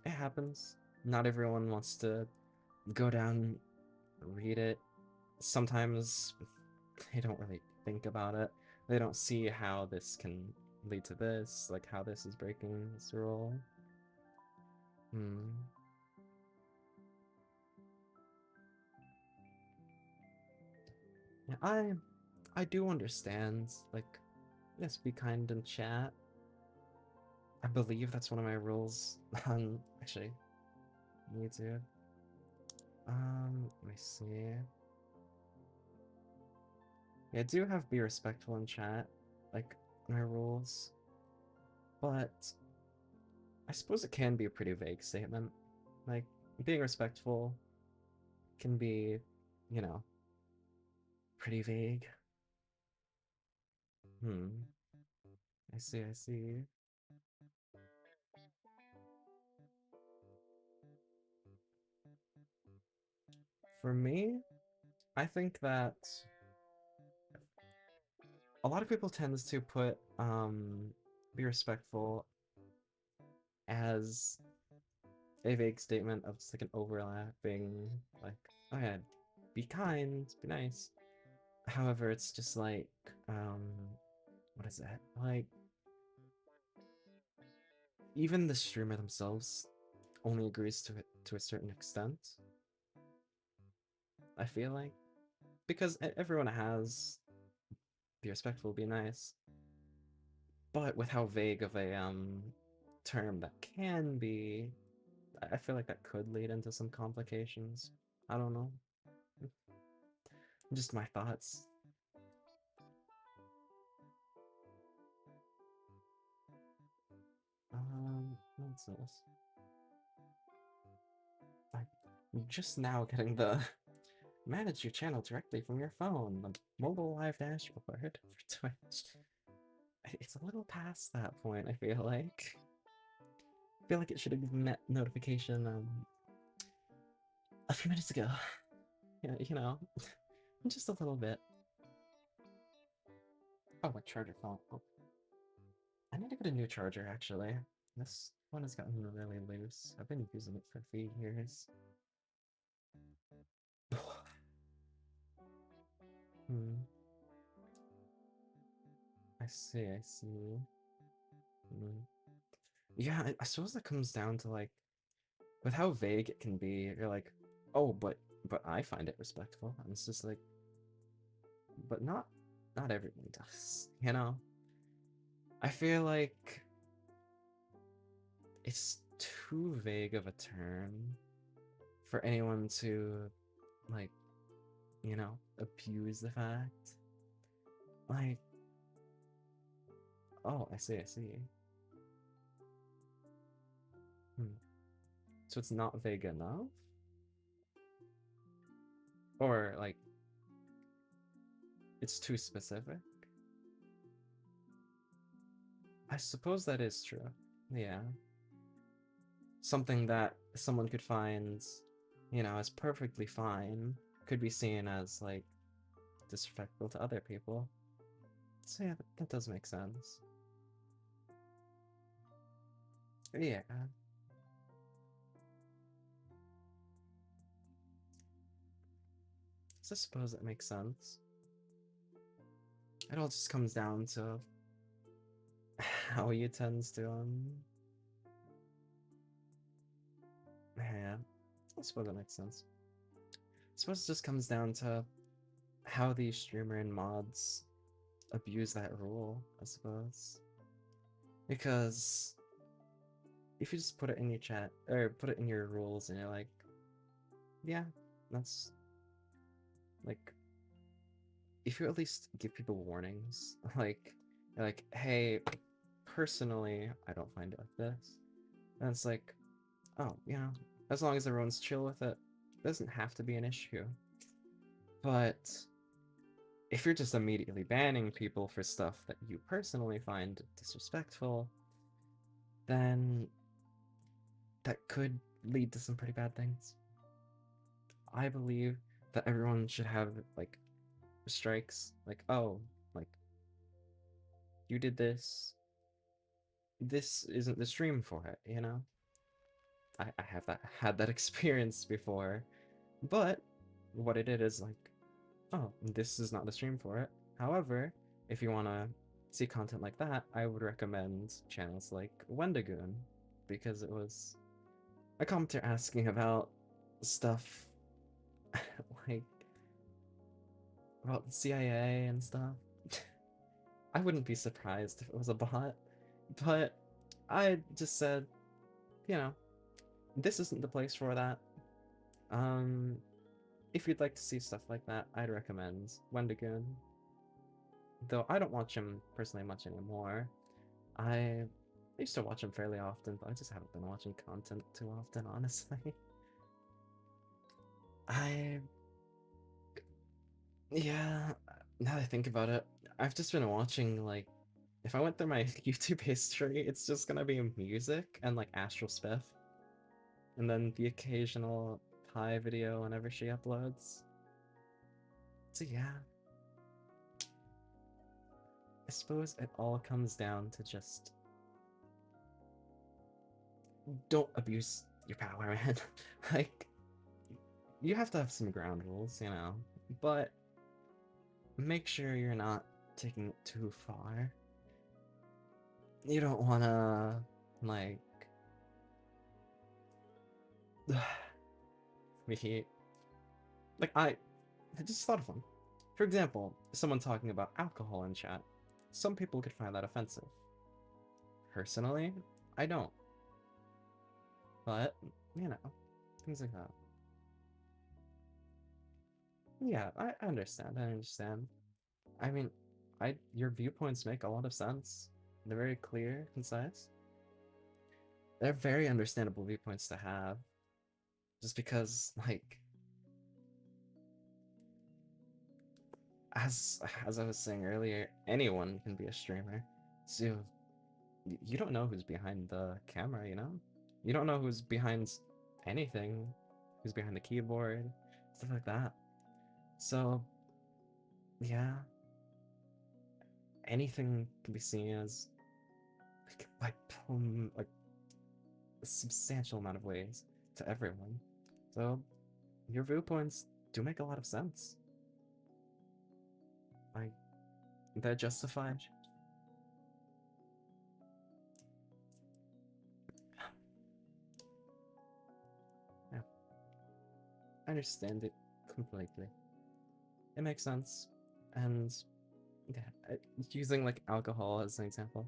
it happens. Not everyone wants to go down, read it. Sometimes they don't really think about it. They don't see how this can lead to this, like how this is breaking this rule. Yeah, I do understand, like, yes, be kind in chat. I believe that's one of my rules on, actually, YouTube. Let me see. Yeah, I do have be respectful in chat, like, my rules. But I suppose it can be a pretty vague statement. Like, being respectful can be, you know, pretty vague. I see, I see. For me, I think that a lot of people tends to put be respectful as a vague statement of just like an overlapping, like, oh yeah, be kind, be nice. However, it's just like, what is that? Like, even the streamer themselves only agrees to it to a certain extent. I feel like, because everyone has be respectful, be nice, but with how vague of a term that can be, I feel like that could lead into some complications. I don't know. Just my thoughts. What's this? I'm just now getting the manage your channel directly from your phone, the mobile live dashboard for Twitch. It's a little past that point, I feel like. I feel like it should have given that notification a few minutes ago. Yeah, just a little bit. Oh, my charger fell. Oh. I need to get a new charger, actually. This one has gotten really loose. I've been using it for a few years. I see, I see. Yeah, I suppose that comes down to, like, with how vague it can be, you're like, oh, but I find it respectful. And it's just like, but not everyone does, I feel like it's too vague of a term for anyone to, like, you know, abuse the fact. Like, oh, I see, I see. Hmm. So it's not vague enough? Or, like, it's too specific? I suppose that is true. Yeah. Something that someone could find, you know, as perfectly fine could be seen as, like, disrespectful to other people. So yeah, that does make sense. Yeah. So I suppose that makes sense. It all just comes down to how you tend to, yeah, I suppose that makes sense. I suppose it just comes down to how the streamer and mods abuse that rule, I suppose. Because if you just put it in your chat, or put it in your rules, and you're like, yeah, that's, like, if you at least give people warnings, like, you're like, hey, personally, I don't find it like this. And it's like, oh, you know, as long as everyone's chill with it, it doesn't have to be an issue. But if you're just immediately banning people for stuff that you personally find disrespectful, then that could lead to some pretty bad things. I believe that everyone should have, like, strikes. Like, oh, like, you did this. This isn't the stream for it, you know? I have had that experience before. But what I did is like, oh, this is not the stream for it. However, if you want to see content like that, I would recommend channels like Wendigoon, because it was a commenter asking about stuff like about the CIA and stuff. I wouldn't be surprised if it was a bot, but I just said, you know, this isn't the place for that. Um, if you'd like to see stuff like that, I'd recommend Wendigoon. Though I don't watch him personally much anymore. I used to watch him fairly often, but I just haven't been watching content too often, honestly. I... Yeah, now that I think about it, I've just been watching, like, if I went through my YouTube history, it's just gonna be music and, like, Astral Spiff. And then the occasional Pi video whenever she uploads. So yeah. I suppose it all comes down to just don't abuse your power, man. Like, you have to have some ground rules, you know, but make sure you're not taking it too far. You don't wanna, like, me, like, I just thought of one. For example, someone talking about alcohol in chat. Some people could find that offensive. Personally, I don't. But, you know, things like that. Yeah, I understand, I understand. I mean, your viewpoints make a lot of sense. They're very clear, concise. They're very understandable viewpoints to have. Just because, like, as I was saying earlier, anyone can be a streamer. So you don't know who's behind the camera, you know? You don't know who's behind anything, who's behind the keyboard, stuff like that. So, yeah, anything can be seen as, like a substantial amount of ways to everyone. So, your viewpoints do make a lot of sense. Like, they're justified. Yeah, I understand it completely. It makes sense. And yeah, using like alcohol as an example,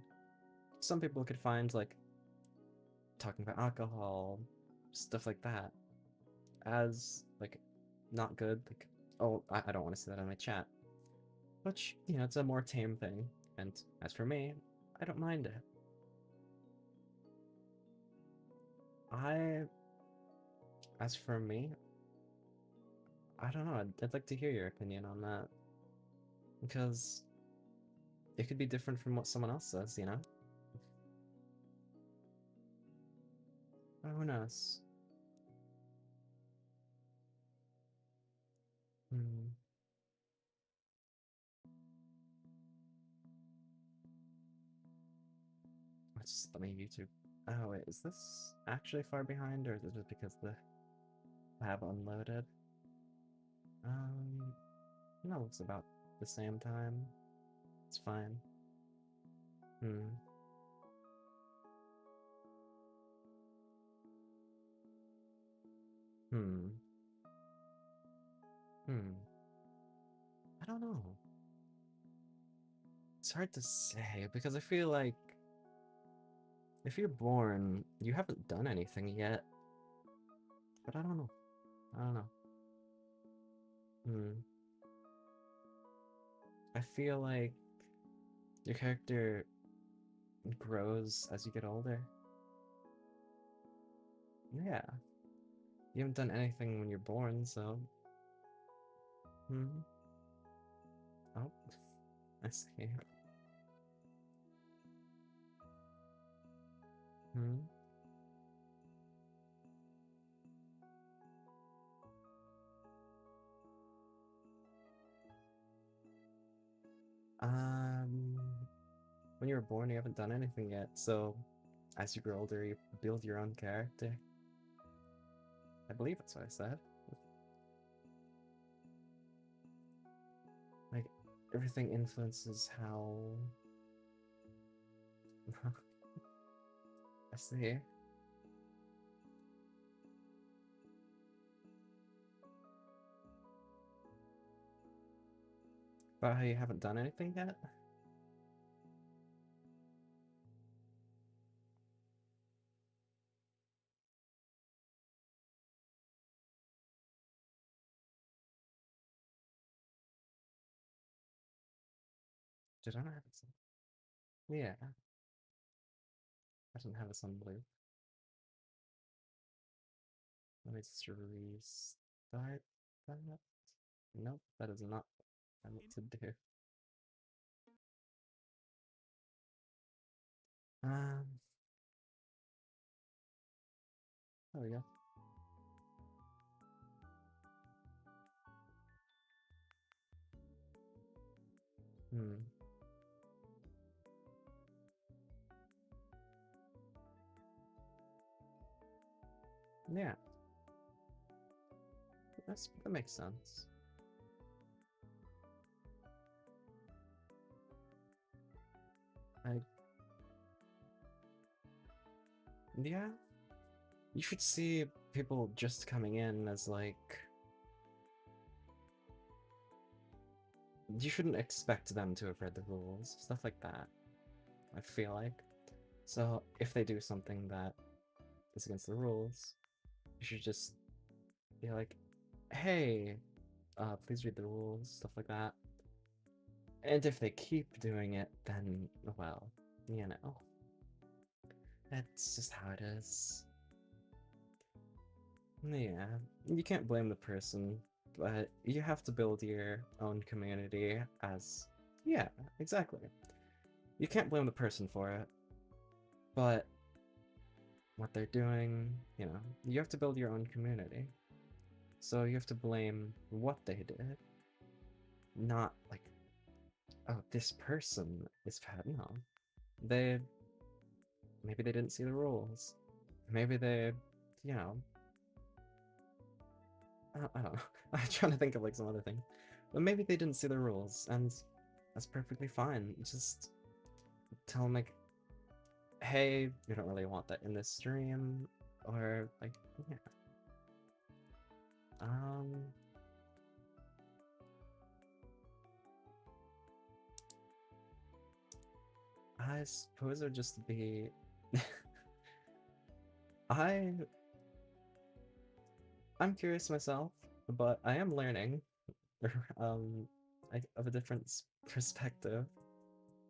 some people could find like talking about alcohol, stuff like that, as like not good. Like, oh, I don't want to say that in my chat. Which, you know, it's a more tame thing. And as for me, I don't mind it. I, as for me, I don't know. I'd like to hear your opinion on that because it could be different from what someone else says, you know? Oh, who knows? Hmm. Let's just let me YouTube. Oh wait, is this actually far behind, or is it just because the tab unloaded? No, it's about the same time. It's fine. Hmm. Hmm. Hmm. I don't know. It's hard to say because I feel like if you're born, you haven't done anything yet. But I don't know. I don't know. Hmm. I feel like your character grows as you get older. Yeah. You haven't done anything when you're born, so. Hmm. Oh, I see. Hmm. Um, when you were born, you haven't done anything yet, so as you grow older, you build your own character. I believe that's what I said. Like, everything influences how. I see. But how you haven't done anything yet? Did I not have this? Yeah, I didn't have this on blue. Let me just restart that. Nope, that is not what I meant to do. Um, there we go. Hmm. Yeah, that makes sense. I Yeah, you should see people just coming in as like you shouldn't expect them to have read the rules, stuff like that. I feel like. So if they do something that is against the rules, you should just be like, "Hey, please read the rules," stuff like that. And if they keep doing it, then well, you know, that's just how it is. Yeah, you can't blame the person, but you have to build your own community as. Yeah, exactly. You can't blame the person for it, but what they're doing, you know, you have to build your own community. So you have to blame what they did, not like, oh, this person is bad. No. They, maybe they didn't see the rules. Maybe they, you know, I don't know. I'm trying to think of like some other thing. But maybe they didn't see the rules, and that's perfectly fine. Just tell them like, hey, we don't really want that in this stream, or like, yeah. Um, I suppose it would just be. I I'm curious myself, but I am learning um of a different perspective.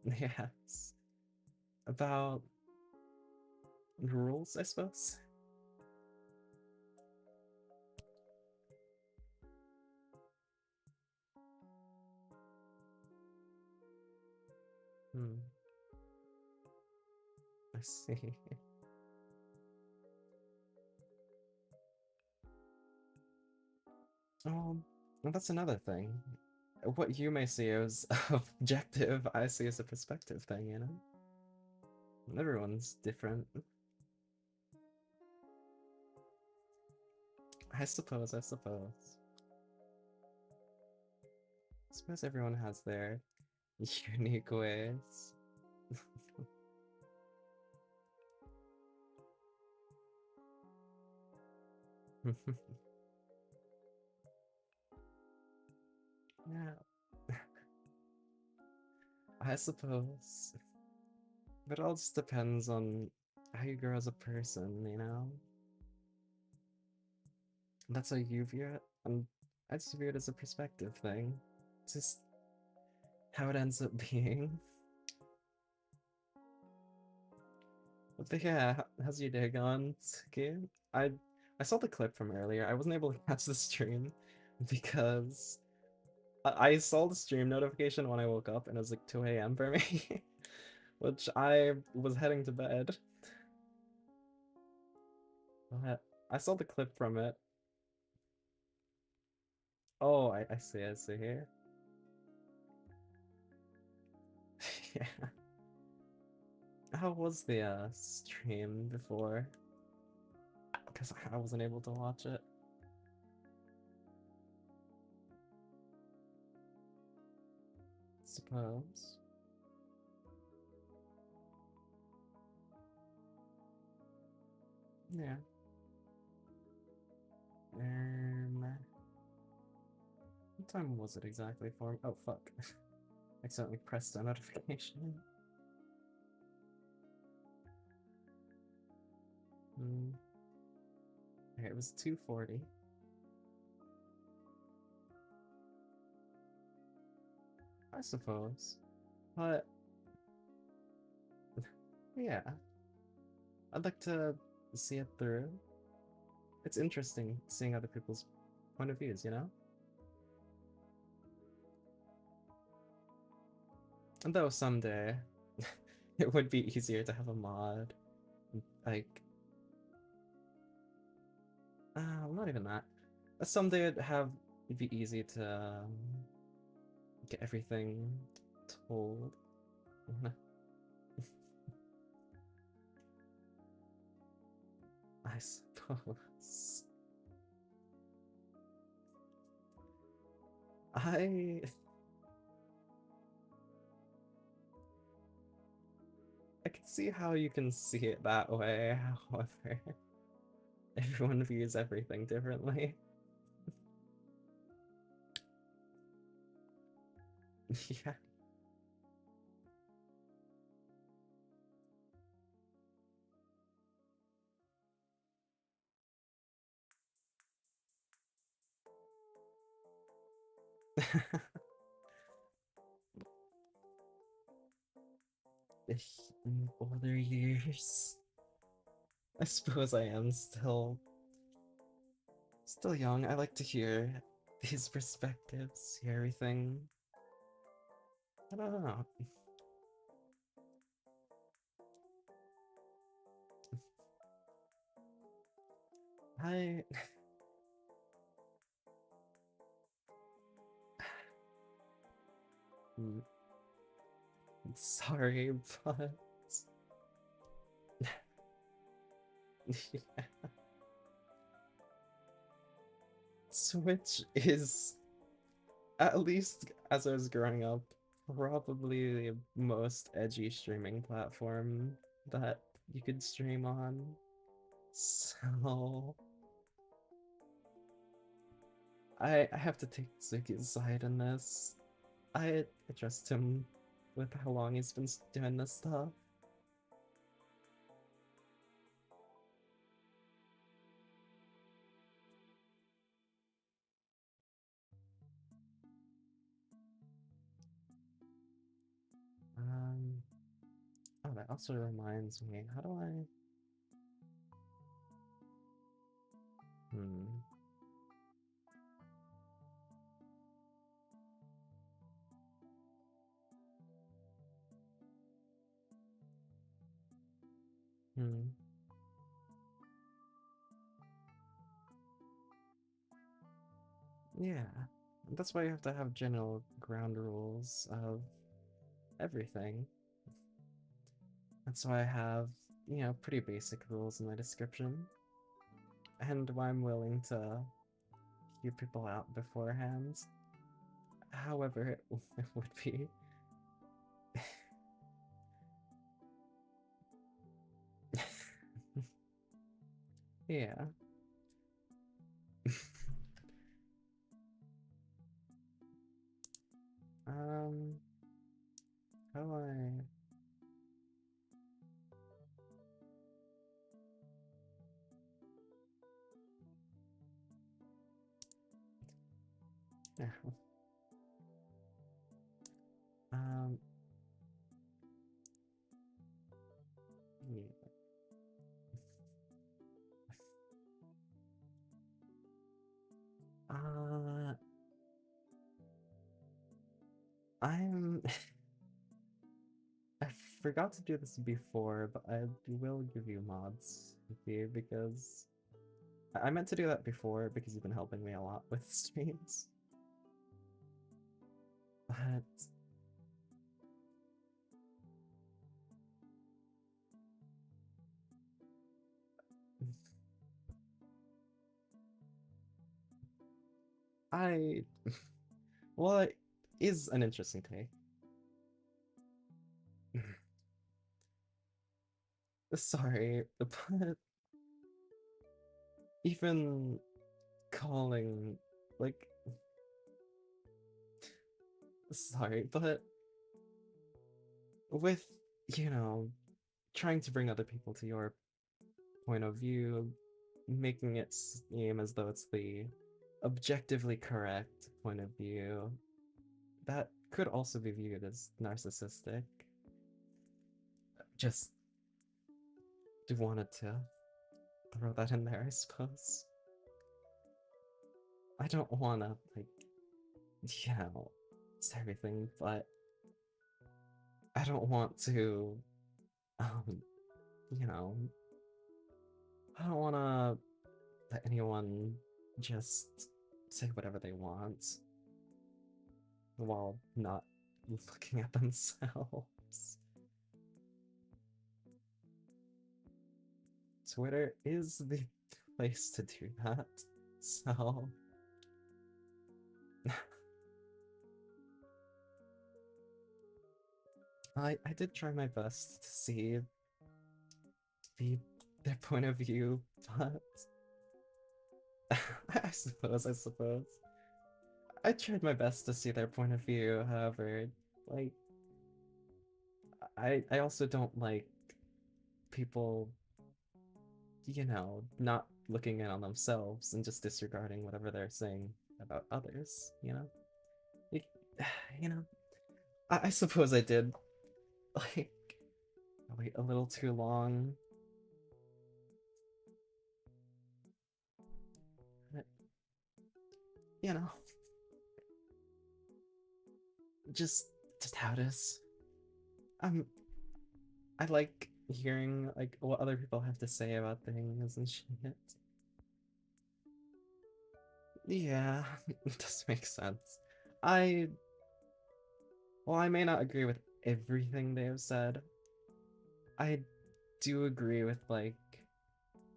Yes, about rules, I suppose. Hmm, I see. Well, that's another thing. What you may see as objective, I see as a perspective thing, you know? Everyone's different. I suppose, I suppose. I suppose everyone has their unique ways. Yeah, I suppose. But it all just depends on how you grow as a person, you know? That's how you view it, and I just view it as a perspective thing. Just how it ends up being. But yeah, how's your day going, Tsuki? I saw the clip from earlier. I wasn't able to catch the stream because I saw the stream notification when I woke up and it was like 2 a.m. for me, which I was heading to bed. But I saw the clip from it. Oh, I see, I see here. Yeah. How was the stream before? Because I wasn't able to watch it. Suppose. Yeah. What time was it exactly for? Oh fuck! Accidentally pressed a notification. Hmm. Okay, it was 2:40. I suppose. But yeah, I'd like to see it through. It's interesting seeing other people's point of views, you know? And though someday it would be easier to have a mod. Like, not even that. Someday it'd be easy to get everything told. I suppose. I I can see how you can see it that way, however, everyone views everything differently. Yeah. In older years, I suppose I am still young. I like to hear these perspectives, hear everything. I don't know. I mm, sorry, but Switch is, at least as I was growing up, probably the most edgy streaming platform that you could stream on. So I have to take Zuki's side in this. I trust him with how long he's been doing this stuff. also reminds me, how do I... Hmm. Hmm. Yeah. That's why you have to have general ground rules of everything. That's why I have, pretty basic rules in my description. And why I'm willing to hear people out beforehand. However, it would be. Yeah. um, how do I... Yeah. Um, yeah. Uh, I'm... I forgot to do this before, but I will give you mods with you because I meant to do that before because you've been helping me a lot with streams. But I... Well, it is an interesting take. Sorry, but even calling, like, sorry, but with, you know, trying to bring other people to your point of view, making it seem as though it's the objectively correct point of view, that could also be viewed as narcissistic. Just wanted to throw that in there, I suppose. I don't wanna, like, it's everything, but I don't want to, um, you know, I don't wanna let anyone just say whatever they want while not looking at themselves. Twitter is the place to do that, so... I did try my best to see the their point of view, but I suppose. I tried my best to see their point of view, however, like, I also don't like people, not looking in on themselves and just disregarding whatever they're saying about others, you know? Like, you know, I suppose I did, like, wait a little too long. But, you know, just, just how it is. Um, I like hearing, like, what other people have to say about things and shit. Yeah, it does make sense. I, well, I may not agree with everything they have said. I do agree with, like,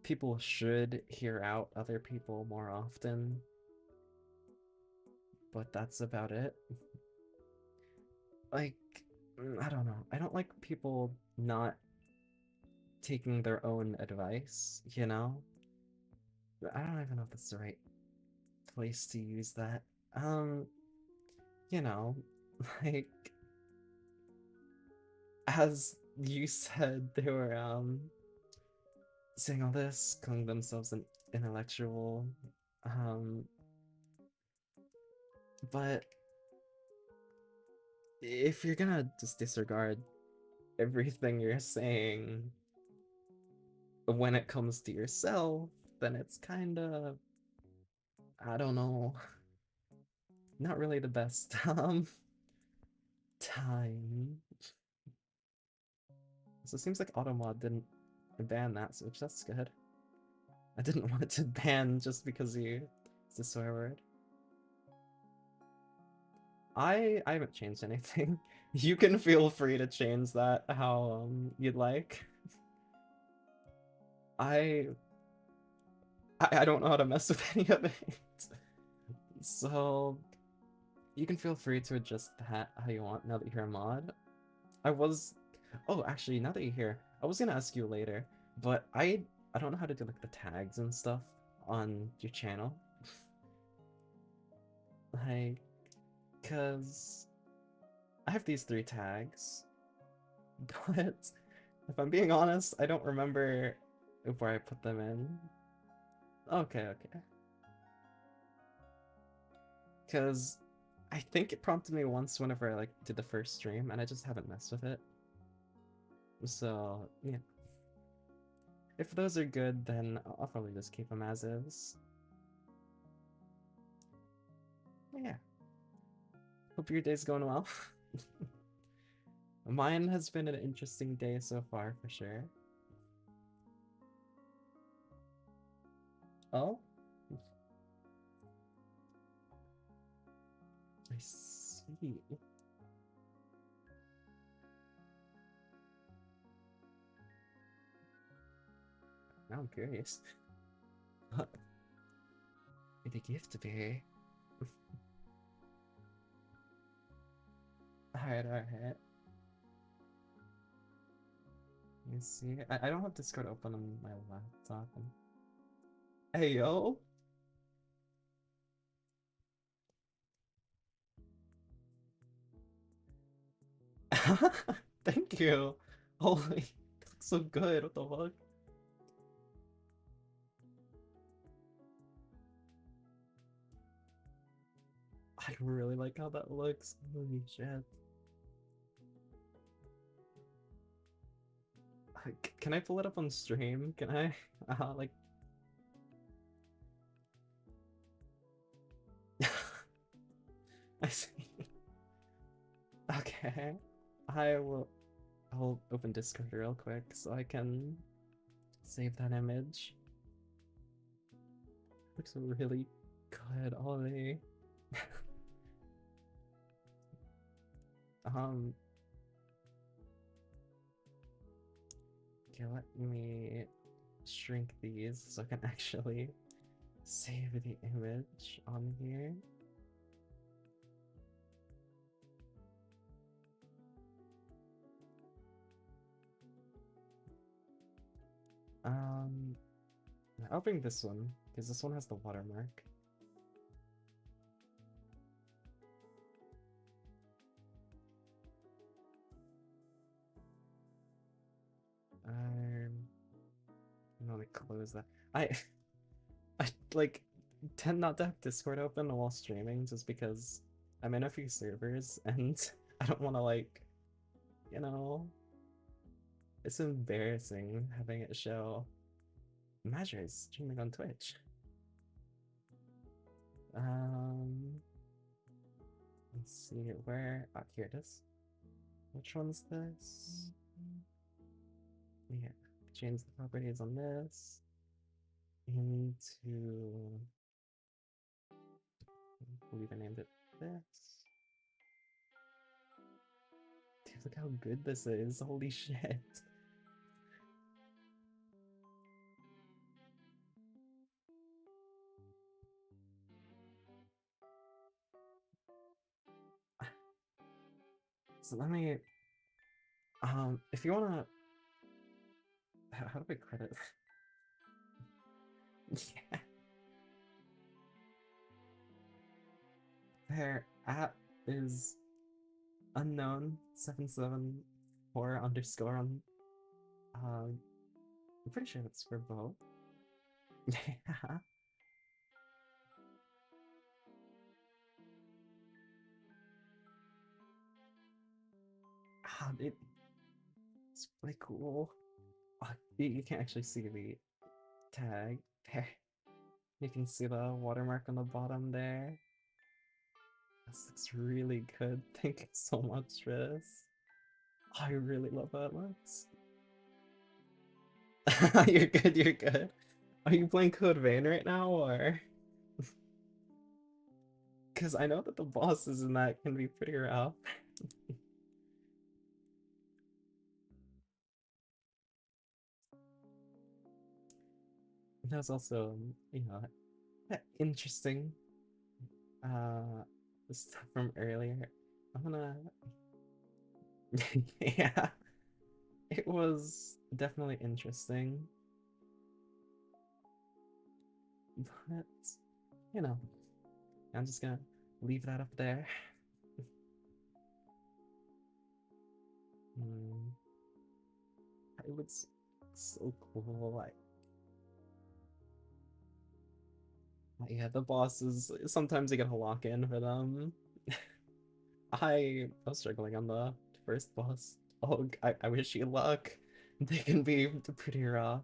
people should hear out other people more often, but that's about it. Like, I don't know. I don't like people not taking their own advice, you know? I don't even know if that's the right place to use that. Um, you know, like, as you said, they were, saying all this, calling themselves an intellectual, um, but if you're gonna just disregard everything you're saying when it comes to yourself, then it's kind of, I don't know, not really the best time. So it seems like Automod didn't ban that, so that's good. I didn't want it to ban just because it's a swear word. I haven't changed anything. You can feel free to change that how you'd like. I I don't know how to mess with any of it. So you can feel free to adjust that how you want now that you're a mod. I was Oh, actually, now that you're here, I was gonna ask you later, but I don't know how to do like the tags and stuff on your channel. Like, cause I have these 3 tags, but if I'm being honest, I don't remember where I put them in. Okay, okay. Cause I think it prompted me once whenever I like did the first stream, and I just haven't messed with it. So yeah, if those are good, then I'll probably just keep them as is. Yeah. Hope your day's going well. Mine has been an interesting day so far, for sure. Oh? I see. Now I'm curious. What did he give to be? Alright, alright. Let me see. I don't have Discord open on my laptop. Hey, yo! Thank you! Holy, it looks so good, what the fuck? I really like how that looks. Holy shit. Can I pull it up on stream? Can I? Like... I see. Okay. I'll open Discord real quick so I can save that image. Looks really good, Ollie. um okay, let me shrink these so I can actually save the image on here. I'll bring this one because this one has the watermark. Let me close that. I like tend not to have Discord open while streaming just because I'm in a few servers and I don't want to like, you know, it's embarrassing having it show Major is streaming on Twitch. Let's see where. Oh, here it is. Which one's this? Yeah, change the properties on this into. I believe I named it this. Dude, look how good this is! Holy shit! So let me. If you wanna. How do I credit? Yeah. Their app is unknown 774 underscore on. I'm pretty sure that's for both. Yeah. It, It's really cool. Oh, you can't actually see the tag. There. You can see the watermark on the bottom there. This looks really good. Thank you so much for this. I really love how it looks. You're good, you're good. Are you playing Code Vein right now, or? Because I know that the bosses in that can be pretty rough. There's also, interesting uh stuff from earlier. I'm gonna yeah, it was definitely interesting, but you know, I'm just gonna leave that up there. Mm, it was so cool. Yeah, the bosses, sometimes you gotta lock in for them. I was struggling on the first boss. Oh, I wish you luck. They can be pretty rough.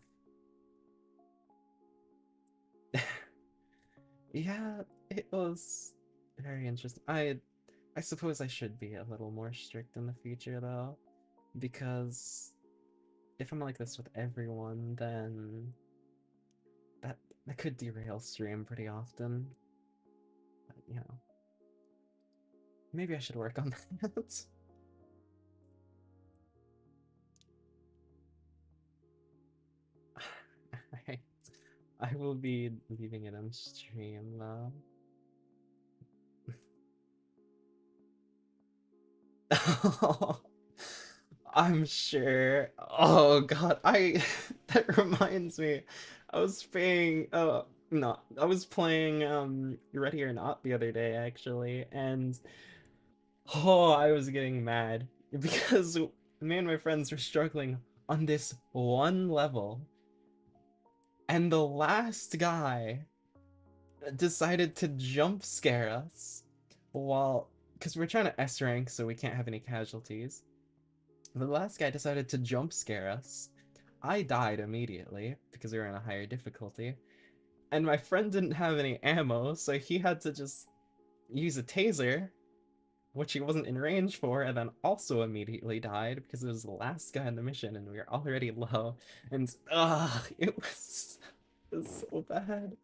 Yeah, it was very interesting. I suppose I should be a little more strict in the future though, because if I'm like this with everyone, then that that could derail stream pretty often. But, maybe I should work on that. I, I will be leaving it on stream though. I'm sure. Oh god, I that reminds me. I was playing no, I was playing Ready or Not the other day actually, and oh, I was getting mad because me and my friends were struggling on this one level, and the last guy decided to jump scare us while because we're trying to S rank so we can't have any casualties. The last guy decided to jump scare us. I died immediately because we were in a higher difficulty, and my friend didn't have any ammo, so he had to just use a taser, which he wasn't in range for, and then also immediately died because it was the last guy in the mission and we were already low. And it was so bad.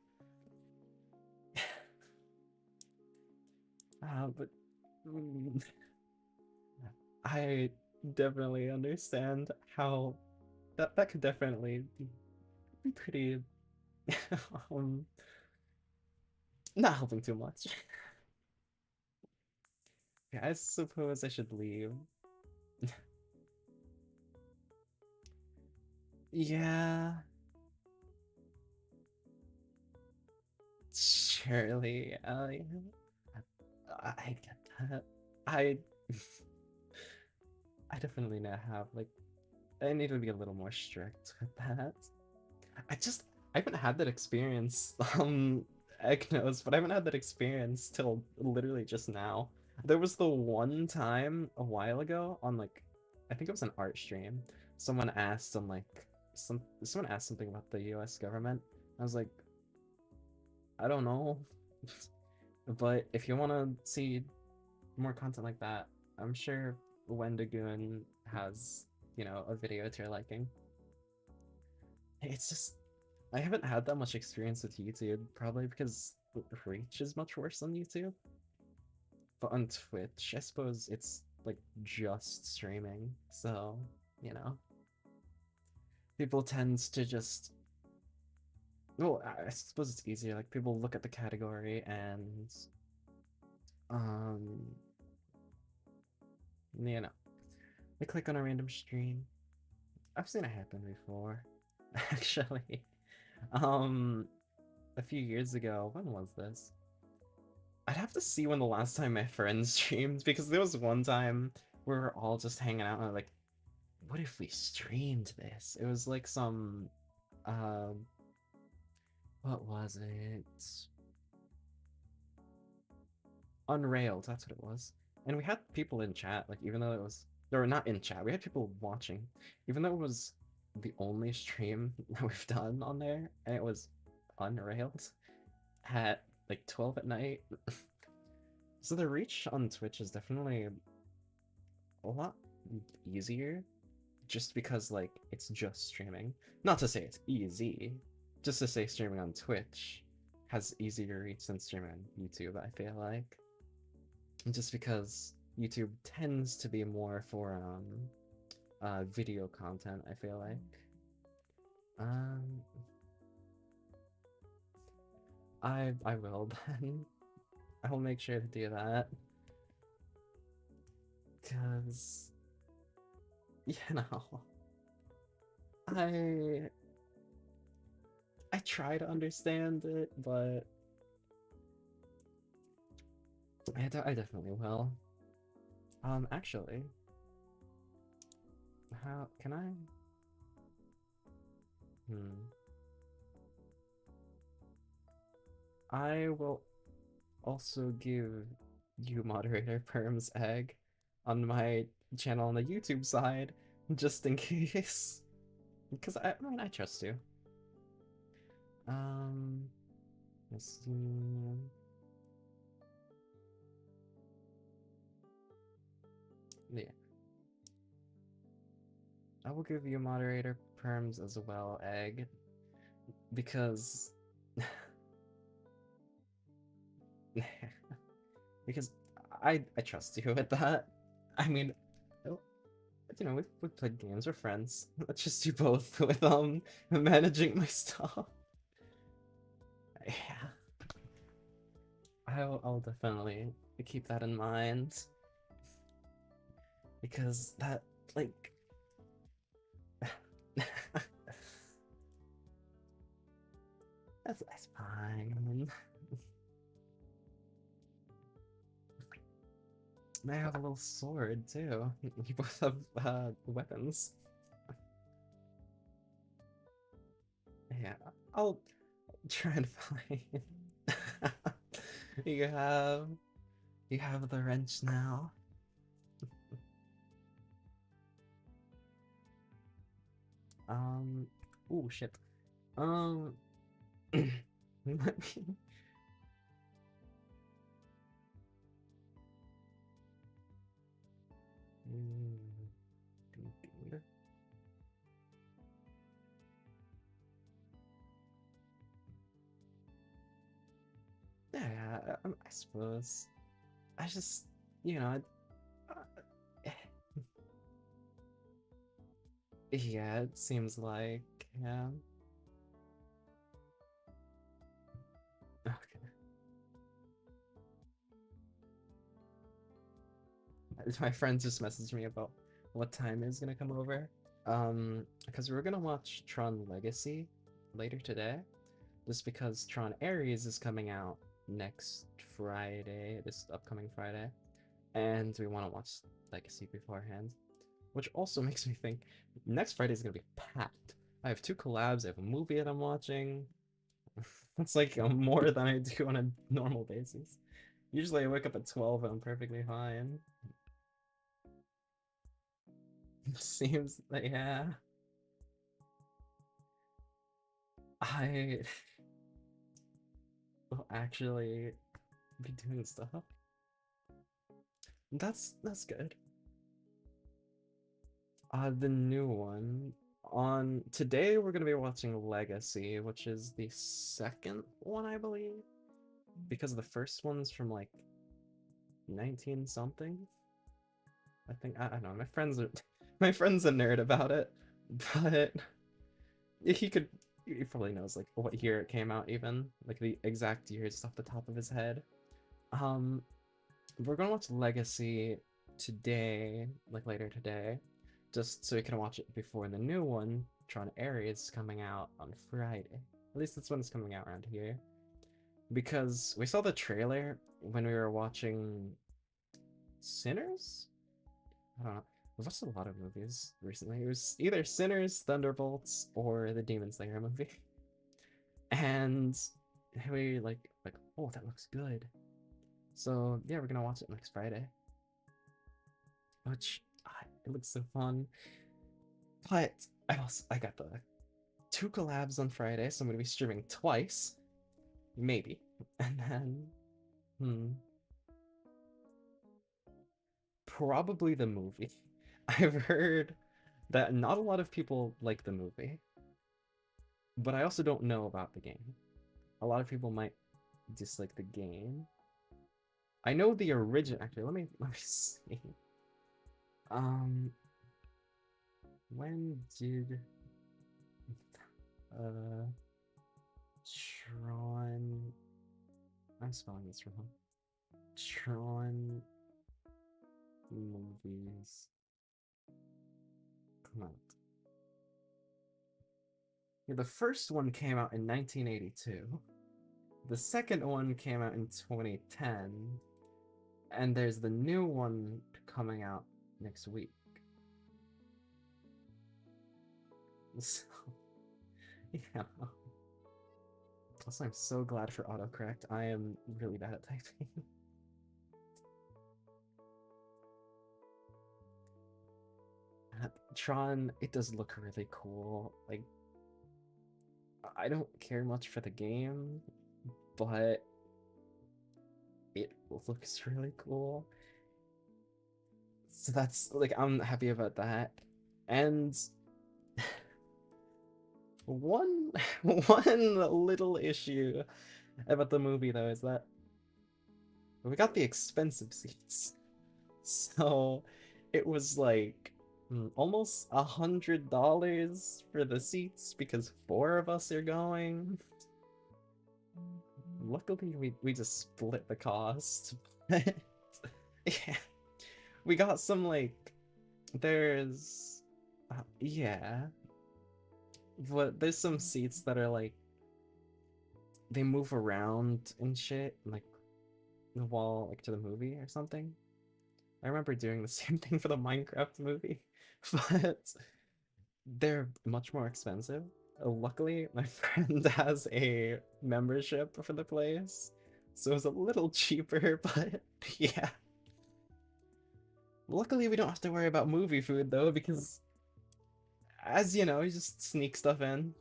But mm, I definitely understand how that could definitely be pretty um, not helping too much. Yeah, I suppose I should leave. Yeah, surely. Yeah, I get that. I I definitely now have like I need to be a little more strict with that. I just I haven't had that experience. Egg knows, but I haven't had that experience till literally just now. There was the one time a while ago on like I think it was an art stream. Someone asked on like someone asked something about the US government. I was like, I don't know. But if you wanna see more content like that, I'm sure Wendigoon has, a video to your liking. It's just I haven't had that much experience with YouTube, probably because the reach is much worse on YouTube. But on Twitch, I suppose it's like just streaming, so you know, people tend to just. Well, I suppose it's easier. Like people look at the category and, um, you know, they click on a random stream. I've seen it happen before, actually. Um, a few years ago, when was this? I'd have to see when the last time my friends streamed because there was one time we were all just hanging out and I'm like, what if we streamed this? It was like some, uh, what was it? Unrailed, that's what it was. And we had people in chat, like even though it was or not in chat. We had people watching, even though it was the only stream that we've done on there, and it was unrailed at like 12 at night. So the reach on Twitch is definitely a lot easier, just because like it's just streaming. Not to say it's easy, just to say streaming on Twitch has easier reach than streaming on YouTube. I feel like, just because YouTube tends to be more for video content. I feel like. Um, I will then. I will make sure to do that, cause you know I I try to understand it, but I definitely will. Actually, how can I? Hmm. I will also give you moderator Perm's egg on my channel on the YouTube side, just in case. Because I mean, I trust you. Um, let's see. Yeah, I will give you moderator Perms as well, egg, because because I trust you with that. I mean, oh, you know, we've played games, we're friends. Let's just do both with managing my stuff. Yeah, I'll definitely keep that in mind, because that like that's fine. They have a little sword too. You both have weapons. Yeah, I'll try and find. you have you have the wrench now. Um. Oh shit. Um. let me- Yeah, I suppose. I just, you know, uh, yeah, it seems like, yeah. Okay. My friends just messaged me about what time is gonna come over. Because we're gonna watch Tron Legacy later today, just because Tron Ares is coming out next Friday, this upcoming Friday, and we want to watch Legacy beforehand. Which also makes me think next Friday is gonna be packed. I have two collabs. I have a movie that I'm watching. It's like more than I do on a normal basis. Usually I wake up at 12 and I'm perfectly fine. It seems that yeah, I will actually be doing stuff. That's good. The new one. On today we're gonna be watching Legacy, which is the second one, I believe, because the first one's from like 19 something. I think I don't know. My friends are my friend's a nerd about it, but he could he probably knows like what year it came out, even like the exact years off the top of his head. Um, we're gonna watch Legacy today, like later today, just so we can watch it before the new one, Tron Ares, coming out on Friday. At least that's when it's coming out around here. Because we saw the trailer when we were watching Sinners? I don't know. We've watched a lot of movies recently. It was either Sinners, Thunderbolts, or the Demon Slayer movie. And we like, oh, that looks good. So yeah, we're gonna watch it next Friday. Which It looks so fun. But I got the 2 collabs on Friday, so I'm gonna be streaming twice, maybe. And then, hmm, probably the movie. I've heard that not a lot of people like the movie, but I also don't know about the game. A lot of people might dislike the game. I know the original. Actually, let me see. Um, when did uh Tron? I'm spelling this wrong. Tron movies come out. Yeah, the first one came out in 1982. The second one came out in 2010, and there's the new one coming out next week. So, yeah. Also, I'm so glad for autocorrect. I am really bad at typing. Tron, it does look really cool. Like, I don't care much for the game, but it looks really cool. So that's like I'm happy about that. And one one little issue about the movie though is that we got the expensive seats. So it was like almost $100 for the seats because 4 of us are going. Luckily, we just split the cost. But yeah, we got some like there's yeah, but there's some seats that are like they move around and shit, like the wall, like to the movie or something. I remember doing the same thing for the Minecraft movie, but they're much more expensive. Luckily, my friend has a membership for the place, so it was a little cheaper, but yeah. Luckily, we don't have to worry about movie food though, because as you know, you just sneak stuff in.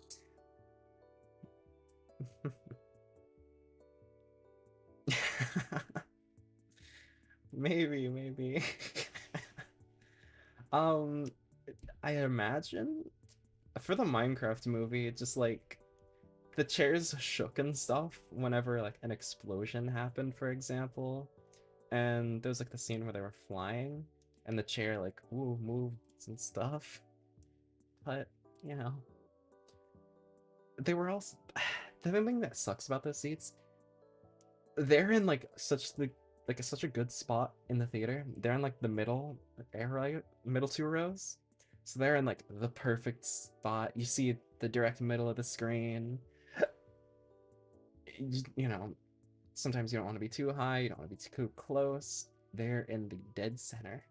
Maybe. um, I imagine for the Minecraft movie, it just like the chairs shook and stuff whenever like an explosion happened, for example. And there was like the scene where they were flying, and the chair like ooh moved and stuff. But you know, they were also the thing that sucks about those seats. They're in like such a good spot in the theater. They're in like the middle 2 rows. So they're in like the perfect spot. You see the direct middle of the screen. You know, sometimes you don't want to be too high, you don't want to be too close. They're in the dead center,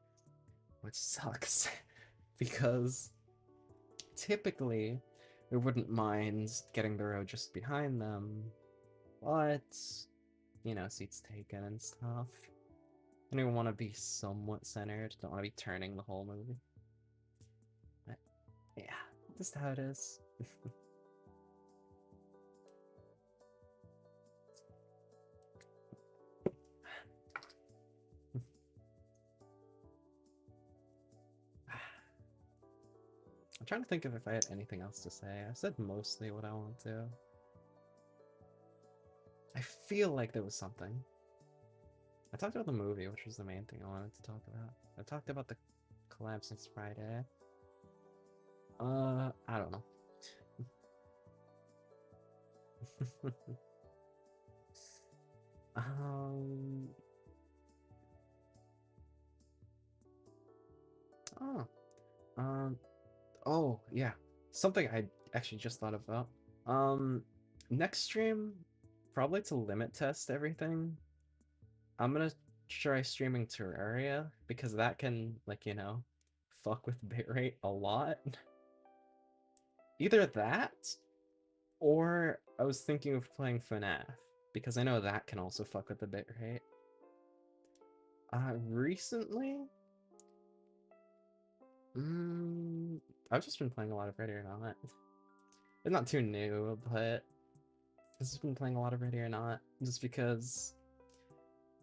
which sucks because typically we wouldn't mind getting the row just behind them, but you know, seats taken and stuff. I don't even want to be somewhat centered, don't want to be turning the whole movie. But yeah, just how it is. I'm trying to think of if I had anything else to say. I said mostly what I want to. I feel like there was something. I talked about the movie, which was the main thing I wanted to talk about. I talked about the collab since Friday. I don't know. um. Oh. Um. Oh yeah. Something I actually just thought about. Next stream, probably to limit test everything. I'm gonna try streaming Terraria because that can, like, you know, fuck with bitrate a lot. Either that, or I was thinking of playing FNAF because I know that can also fuck with the bitrate. Recently, Mm, I've just been playing a lot of Ready or Not. It's not too new, but I've just been playing a lot of Ready or Not just because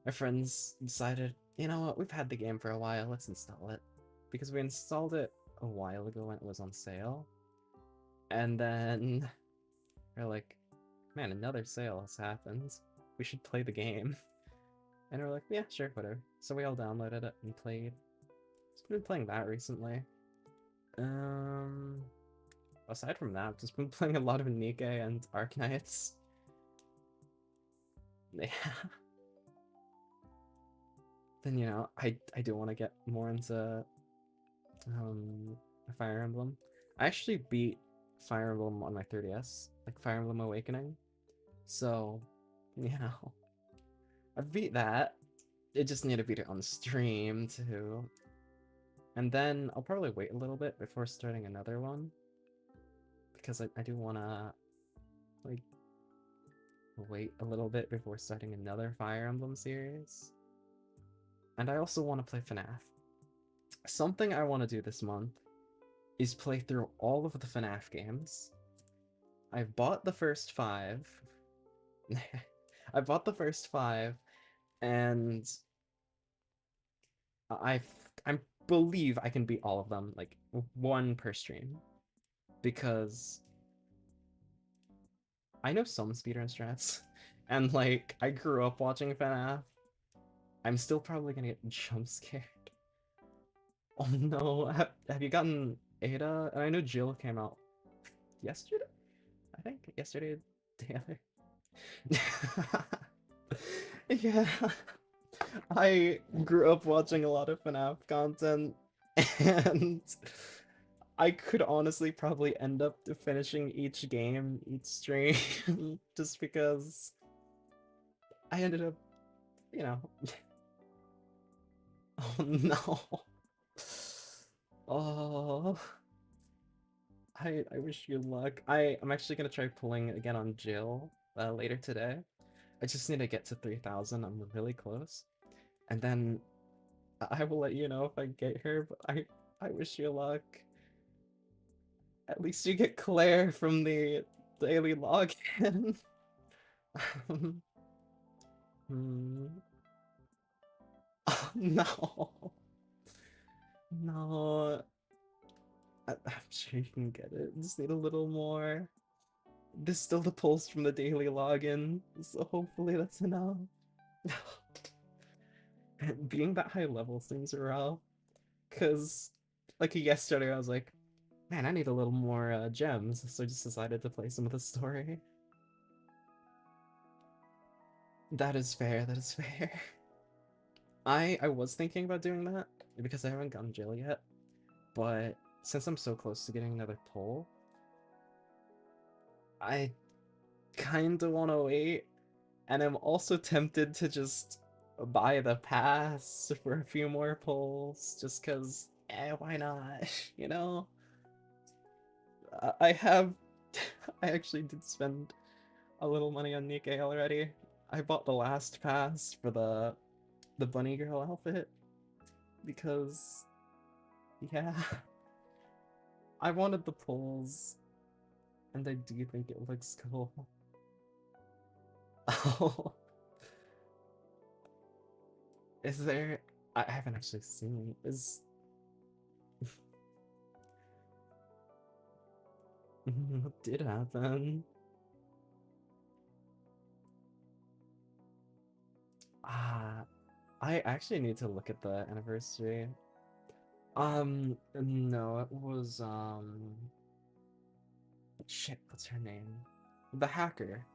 my friends decided, you know what, we've had the game for a while, let's install it. Because we installed it a while ago when it was on sale. And then we're like, man, another sale has happened. We should play the game. And we're like, yeah, sure, whatever. So we all downloaded it and played. Just been playing that recently. Um, Aside from that, I've just been playing a lot of Nikkei and Arknights. Yeah. Then, you know, I do want to get more into Fire Emblem. I actually beat Fire Emblem on my 3DS, like Fire Emblem Awakening. So, you know, I beat that. I just need to beat it on stream too. And then I'll probably wait a little bit before starting another one. Because I do want to, like, wait a little bit before starting another Fire Emblem series. And I also want to play FNAF. Something I want to do this month is play through all of the FNAF games. I've bought the first 5. I bought the first 5, and I believe I can beat all of them, like, one per stream. Because I know some speedrun strats, and, like, I grew up watching FNAF. I'm still probably gonna get jump scared. Oh no, have you gotten Ada? And I know Jill came out yesterday? I think yesterday, the other. Yeah, I grew up watching a lot of FNAF content, and I could honestly probably end up finishing each game, each stream, just because I ended up, you know. Oh no. Oh. I wish you luck. I'm actually gonna try pulling again on Jill later today. I just need to get to 3,000. I'm really close. And then I will let you know if I get her, but I wish you luck. At least you get Claire from the daily login. Hmm. Oh, no. No. I'm sure you can get it. Just need a little more. There's still the pulse from the daily login, so hopefully that's enough. Being that high level seems rough, because like yesterday I was like, man, I need a little more gems, so I just decided to play some of the story. That is fair, that is fair. I was thinking about doing that, because I haven't gotten Jill yet, but since I'm so close to getting another pull, I kinda wanna wait, and I'm also tempted to just buy the pass for a few more pulls, just cause, why not, you know? I have... I actually did spend a little money on Nikkei already. I bought the last pass for the bunny girl outfit, because, yeah, I wanted the pulls, and I do think it looks cool. Oh, is there... I haven't actually seen... Is... What did happen? Ah, I actually need to look at the anniversary. No, it was, shit, what's her name? The hacker.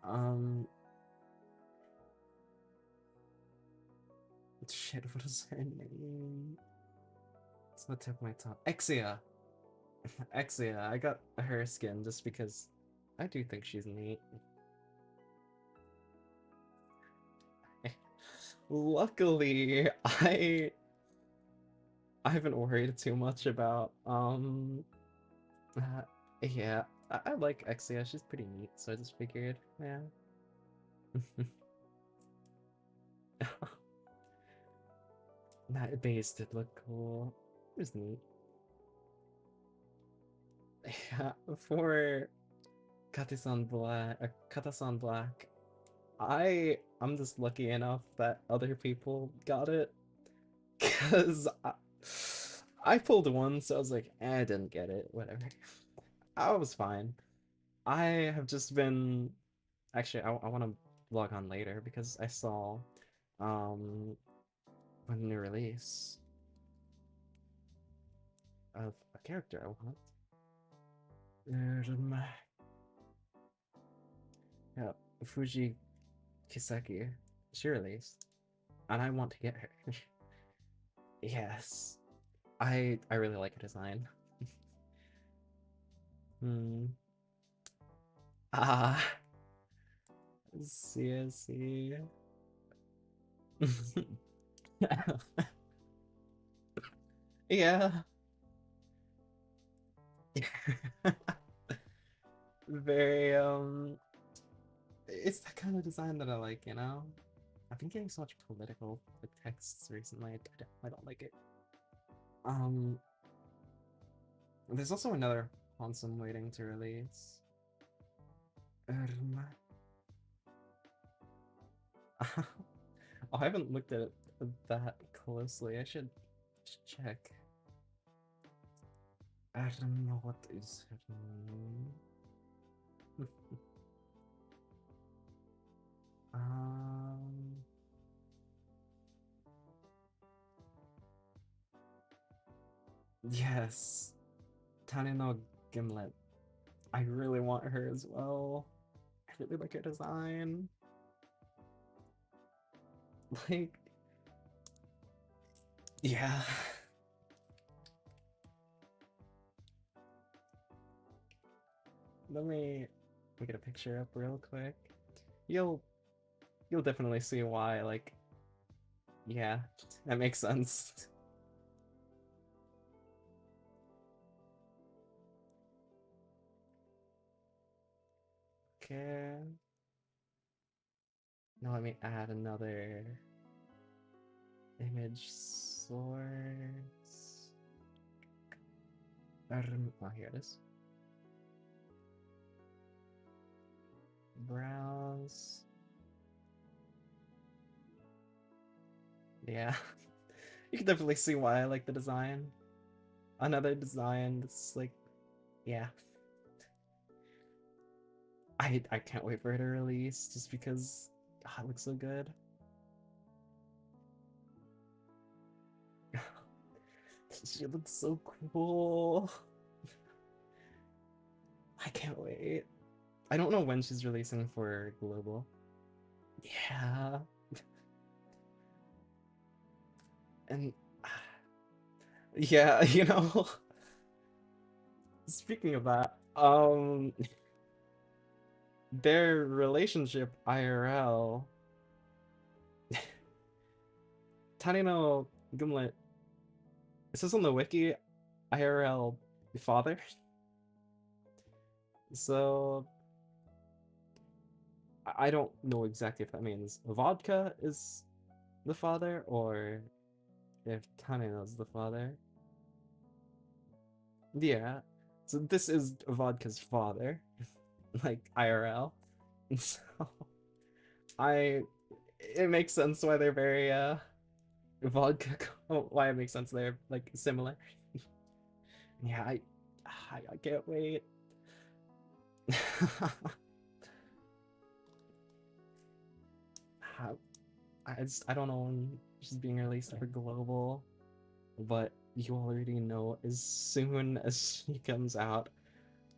Um, shit, what is her name? It's on the tip of my tongue. Exia! Exia, I got her skin just because I do think she's neat. Luckily, I haven't worried too much about, uh, yeah, I like Exia, she's pretty neat, so I just figured, yeah. That base did look cool. It was neat. Yeah, for Katasan Black, I'm just lucky enough that other people got it, cause I pulled one, so I was like, I didn't get it, whatever. I was fine. I have just been actually I want to log on later because I saw um a new release of a character I want. Yeah, Fuji Kiseki. She released, and I want to get her. Yes, I really like her design. Hmm. Ah, see, see. Yeah. Very it's that kind of design that I like, you know? I've been getting so much political like texts recently. I don't like it. Um, there's also another Hansum waiting to release. Oh, I haven't looked at it that closely. I should check. I don't know what is her name. um, yes, Tani no Gimlet. I really want her as well. I really like her design. Like, yeah. Let me get a picture up real quick. You'll you'll definitely see why. Like, yeah, that makes sense. Okay. Now let me add another image source. Oh, here it is. Browse. Yeah, you can definitely see why I like the design. Another design that's like, yeah. I can't wait for it to release just because it looks so good. She looks so cool. I can't wait. I don't know when she's releasing for global. Yeah. And yeah, you know, speaking of that, their relationship IRL, Tani no Gimlet, it says on the wiki IRL father. So I don't know exactly if that means vodka is the father or if Tanino's the father. Yeah. So this is vodka's father, like IRL. So I it makes sense why they're very vodka why it makes sense they're like similar. Yeah, I can't wait. I don't know when she's being released for global, but you already know as soon as she comes out,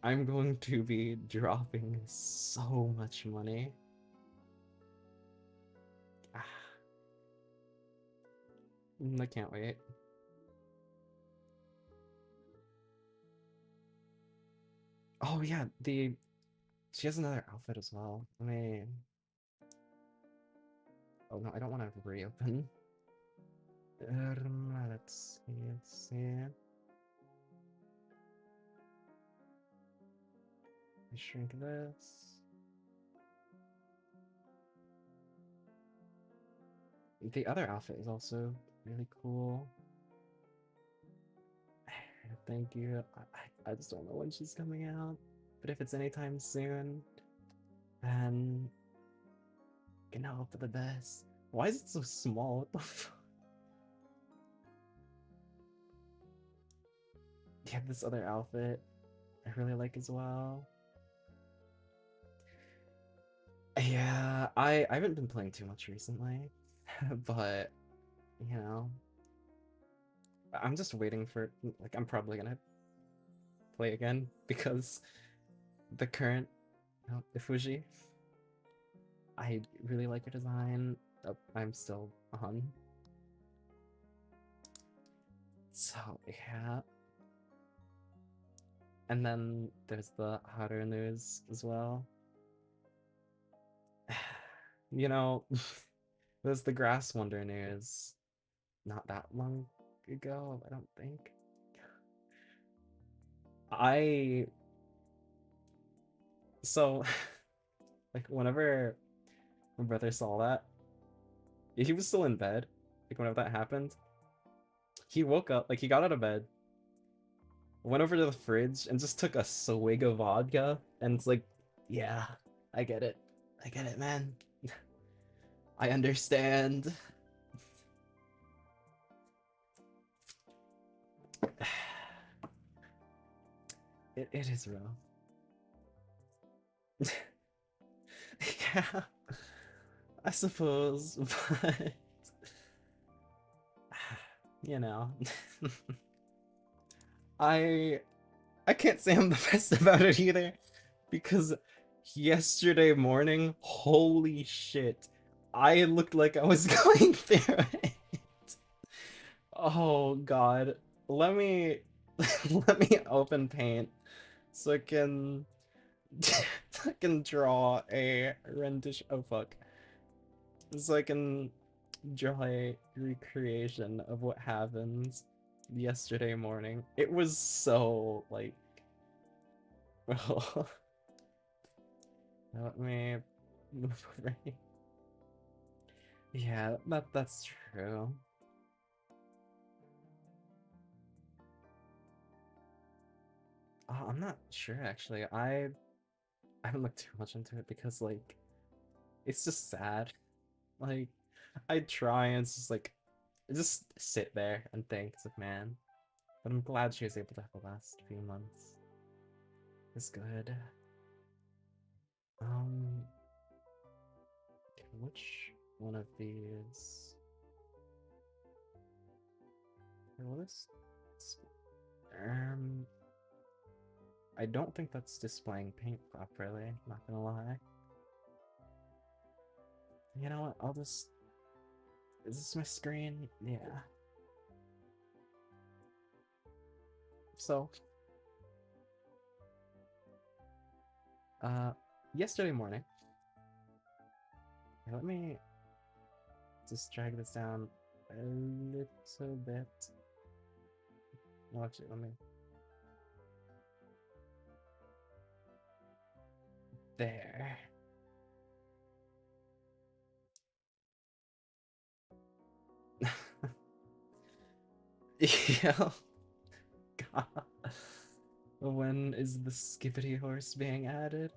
I'm going to be dropping so much money. I can't wait. Oh yeah, the she has another outfit as well. I mean, oh no, I don't want to reopen. Let's see, let's see. I shrink this. The other outfit is also really cool. Thank you. I just don't know when she's coming out. But if it's anytime soon, then can hope for the best. Why is it so small? What the fuck? Yeah, this other outfit I really like as well. Yeah, I haven't been playing too much recently, but you know, I'm just waiting for like I'm probably gonna play again because the current Ifuji, I really like her design. I'm still on. So yeah, and then there's the Haru news as well. You know, there's the Grass Wonder news not that long ago, I don't think. I so like whenever my brother saw that, he was still in bed. Like whenever that happened, he woke up, like he got out of bed, went over to the fridge, and just took a swig of vodka. And it's like, yeah, I get it. I get it, man. I understand. It is rough. Yeah, I suppose, but you know, I I can't say I'm the best about it either, because yesterday morning, holy shit, I looked like I was going through it. Oh god, let me let me open paint so I can draw a rendition. Oh fuck, so I can draw a recreation of what happened yesterday morning. It was so like, well, let me move over here. Yeah, that's true. I'm not sure actually. I haven't looked too much into it because like it's just sad. Like I try and it's just like just sit there and think it's like man. But I'm glad she was able to have the last few months. It's good. Um, which one of these? What is? Um, I don't think that's displaying paint properly. Not gonna lie. You know what? I'll just. Is this my screen? Yeah. So, uh, yesterday morning. Let me just drag this down a little bit. Well, actually, let me. There. Yeah. God. When is the skippity horse being added?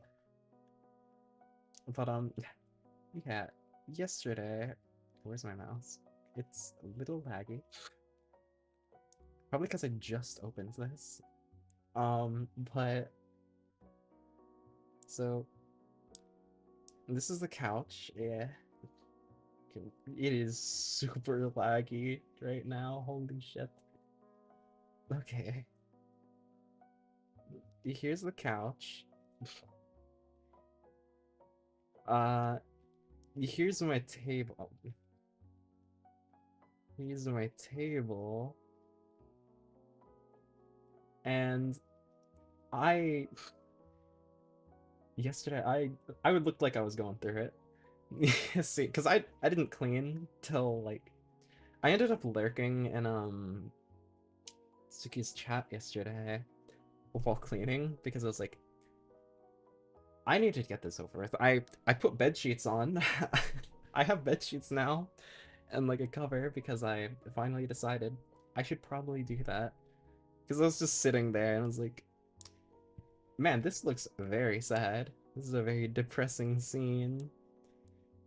But yeah. Yesterday, where's my mouse? It's a little laggy. Probably because I just opened this. But so this is the couch. Yeah. It is super laggy right now. Holy shit. Okay. Here's the couch. Uh, here's my table. Here's my table. And I yesterday I would look like I was going through it. See, because I didn't clean till like I ended up lurking in Suki's chat yesterday while cleaning because I was like, I need to get this over with. I put bed sheets on. I have bed sheets now and like a cover because I finally decided I should probably do that. Because I was just sitting there and I was like, man, this looks very sad. This is a very depressing scene.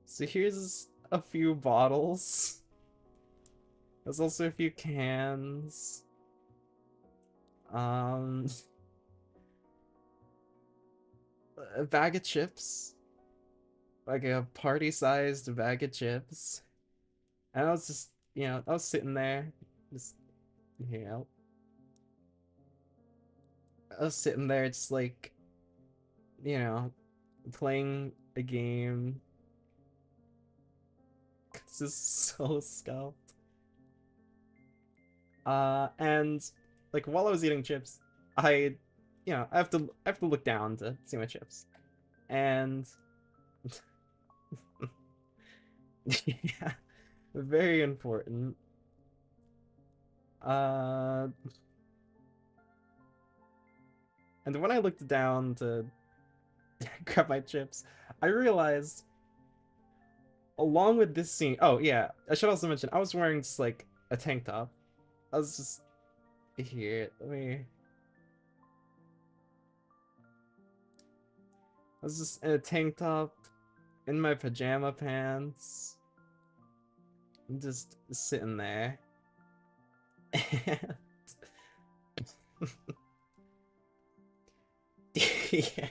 So here's a few bottles. There's also a few cans. Um, a bag of chips. Like a party-sized bag of chips. And I was just, I was sitting there, just, you know, I was sitting there just like, you know, playing a game. This is so scuffed. And like while I was eating chips, I, I have to look down to see my chips, and yeah, very important. Uh, and when I looked down to grab my chips, I realized along with this scene, oh yeah, I should also mention I was wearing just like a tank top. I was just here. I was just in a tank top, in my pajama pants, just sitting there. And yeah,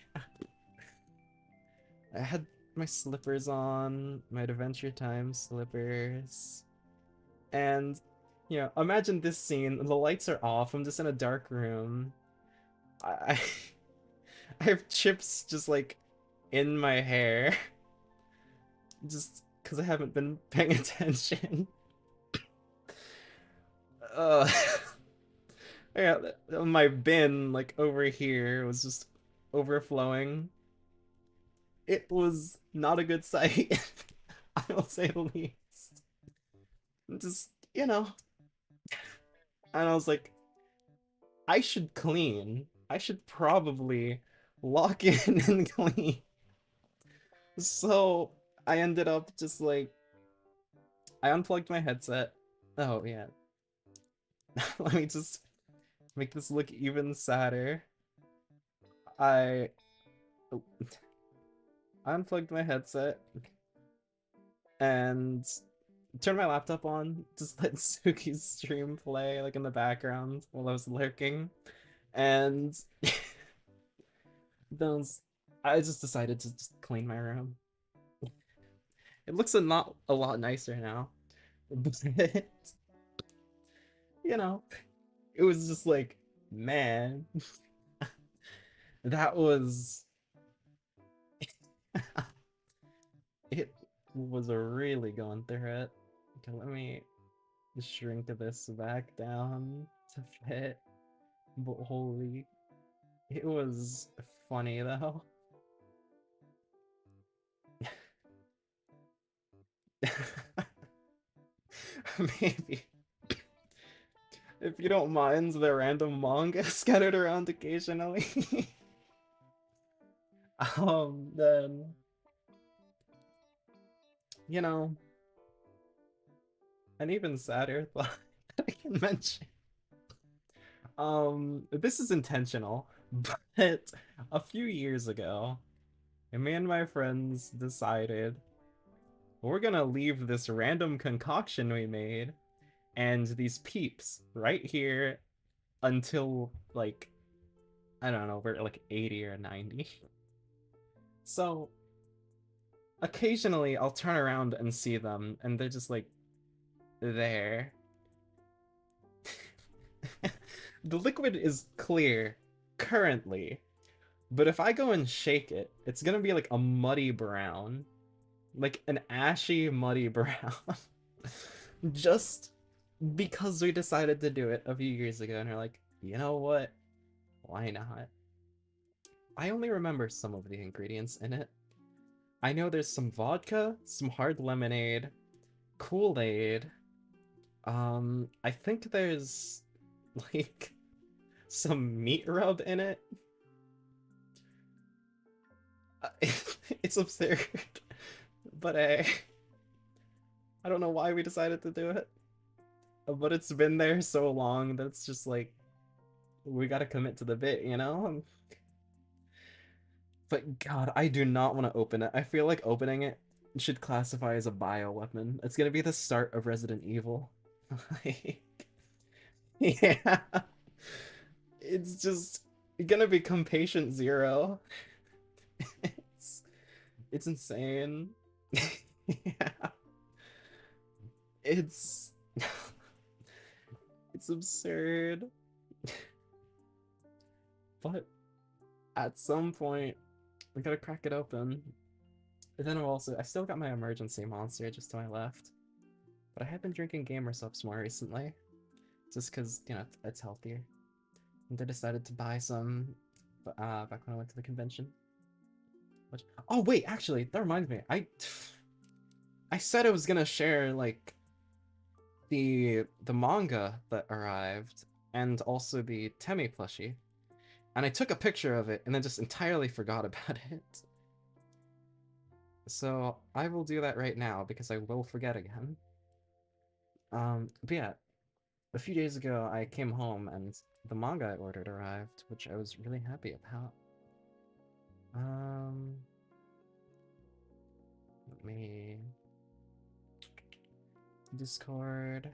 I had my slippers on, my Adventure Time slippers, and imagine this scene. The lights are off. I'm just in a dark room. I I have chips just like in my hair, just because I haven't been paying attention. Uh, yeah, my bin like over here was just overflowing. It was not a good sight. I will say the least. Just, and I was like, I should clean. I should probably lock in and clean. So I ended up just like, I unplugged my headset. Oh, yeah. Let me just make this look even sadder. I unplugged my headset and turned my laptop on, just let Suki's stream play like in the background while I was lurking, and those I just decided to just clean my room. It looks not a lot nicer now, but you know, it was just like, man, that was it was really going through it. Okay, let me shrink this back down to fit. But holy, it was funny though. Maybe. If you don't mind the random manga scattered around occasionally. Then, you know, an even sadder thought I can mention. This is intentional, but a few years ago, me and my friends decided we're gonna leave this random concoction we made and these peeps right here until like, I don't know, we're like 80 or 90. So occasionally I'll turn around and see them and they're just like there. The liquid is clear currently, but if I go and shake it, it's gonna be like a muddy brown, like an ashy muddy brown. Just because we decided to do it a few years ago and we're like, you know what? Why not? I only remember some of the ingredients in it. I know there's some vodka, some hard lemonade, Kool-Aid. I think there's like some meat rub in it. It's absurd, but I don't know why we decided to do it. But it's been there so long that it's just like, We gotta commit to the bit, you know? But God, I do not want to open it. I feel like opening it should classify as a bioweapon. It's gonna be the start of Resident Evil. Like, yeah. It's just gonna become patient zero. It's it's insane. Yeah. It's it's absurd. But at some point, we gotta crack it open. And then I still got my emergency monster just to my left. But I have been drinking gamer subs more recently. Just because, you know, it's healthier. And I decided to buy some back when I went to the convention. Which, oh wait, actually, that reminds me. I said I was gonna share like the manga that arrived and also the Temi plushie. And I took a picture of it and then just entirely forgot about it. So I will do that right now because I will forget again. But yeah, a few days ago I came home and the manga I ordered arrived, which I was really happy about. Um, Let me Discord.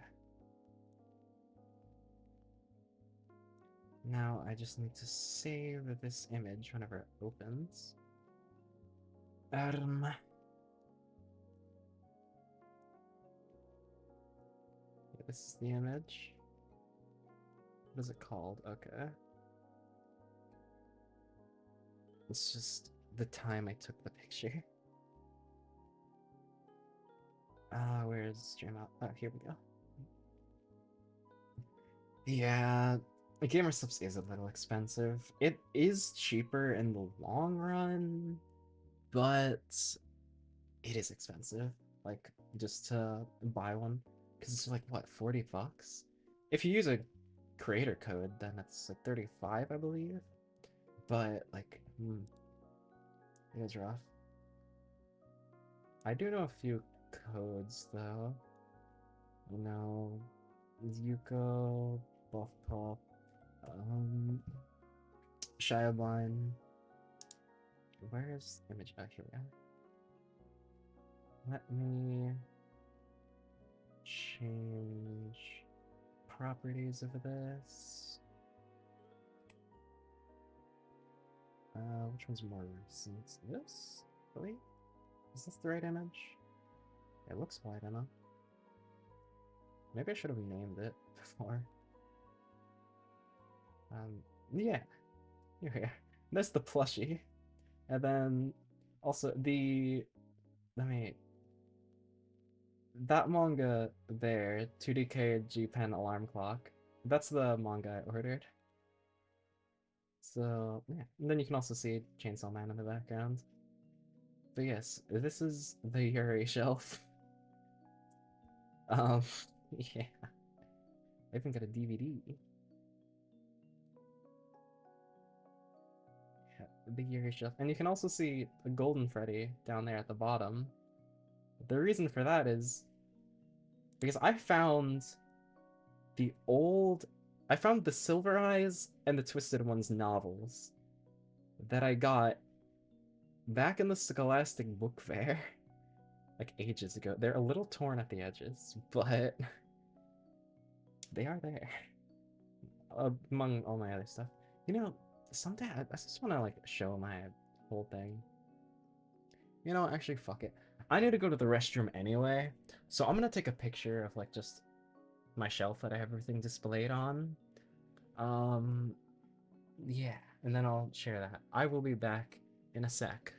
Now I just need to save this image whenever it opens. Yeah, this is the image. What is it called? Okay. It's just the time I took the picture. Where's stream out? Oh, here we go. Yeah, the gamer subs is a little expensive. It is cheaper in the long run, but it is expensive. Like, just to buy one. Because it's like, what, 40 bucks? If you use a creator code, then it's like 35, I believe. But, like, it is rough. I do know a few codes, though. You know, Yuko, Buff Pop, Shiobine. Where's image? Oh, here we are. Let me change properties of this. Which one's more recent? This? Really? Is this the right image? It looks white enough. Maybe I should have named it before. Yeah. Here. There's the plushie. And then also that manga there, 2DK G-Pen Alarm Clock. That's the manga I ordered. So, yeah. And then you can also see Chainsaw Man in the background. But yes, this is the Yuri shelf. Um, yeah. I even got a DVD. Yeah, the Yuri shelf. And you can also see a Golden Freddy down there at the bottom. The reason for that is because I found the Silver Eyes and the Twisted Ones novels that I got back in the Scholastic Book Fair, like ages ago. They're a little torn at the edges, but they are there. Among all my other stuff. You know, someday I just want to like show my whole thing. You know, actually, fuck it. I need to go to the restroom anyway, so I'm gonna take a picture of like just my shelf that I have everything displayed on. Yeah, and then I'll share that. I will be back in a sec.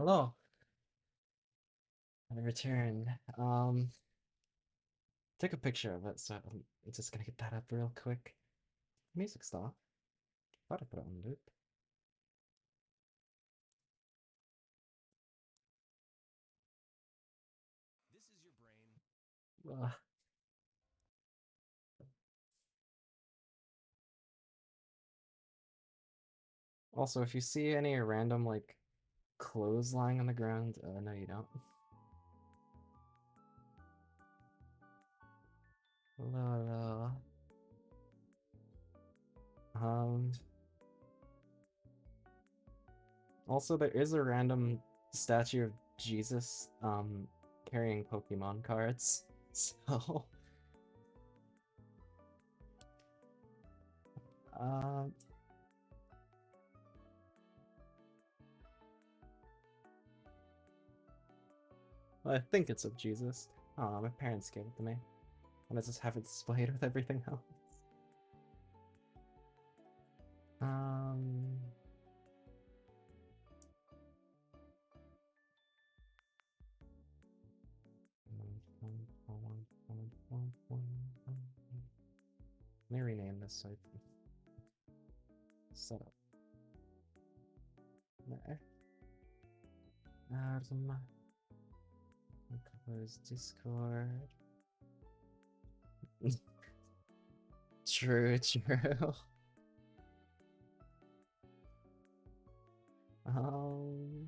Hello. I returned. Took a picture of it, so I'm just gonna get that up real quick. Music stop. Thought I put it on loop. This is your brain. Ugh. Also, if you see any random like clothes lying on the ground, no, you don't. Hello, hello. Also, there is a random statue of Jesus, carrying Pokemon cards. So, uh, I think it's of Jesus. Oh, my parents gave it to me. And I just have it displayed with everything else. Um, Let me rename this so I can set up. There. Close Discord. True, true. Um,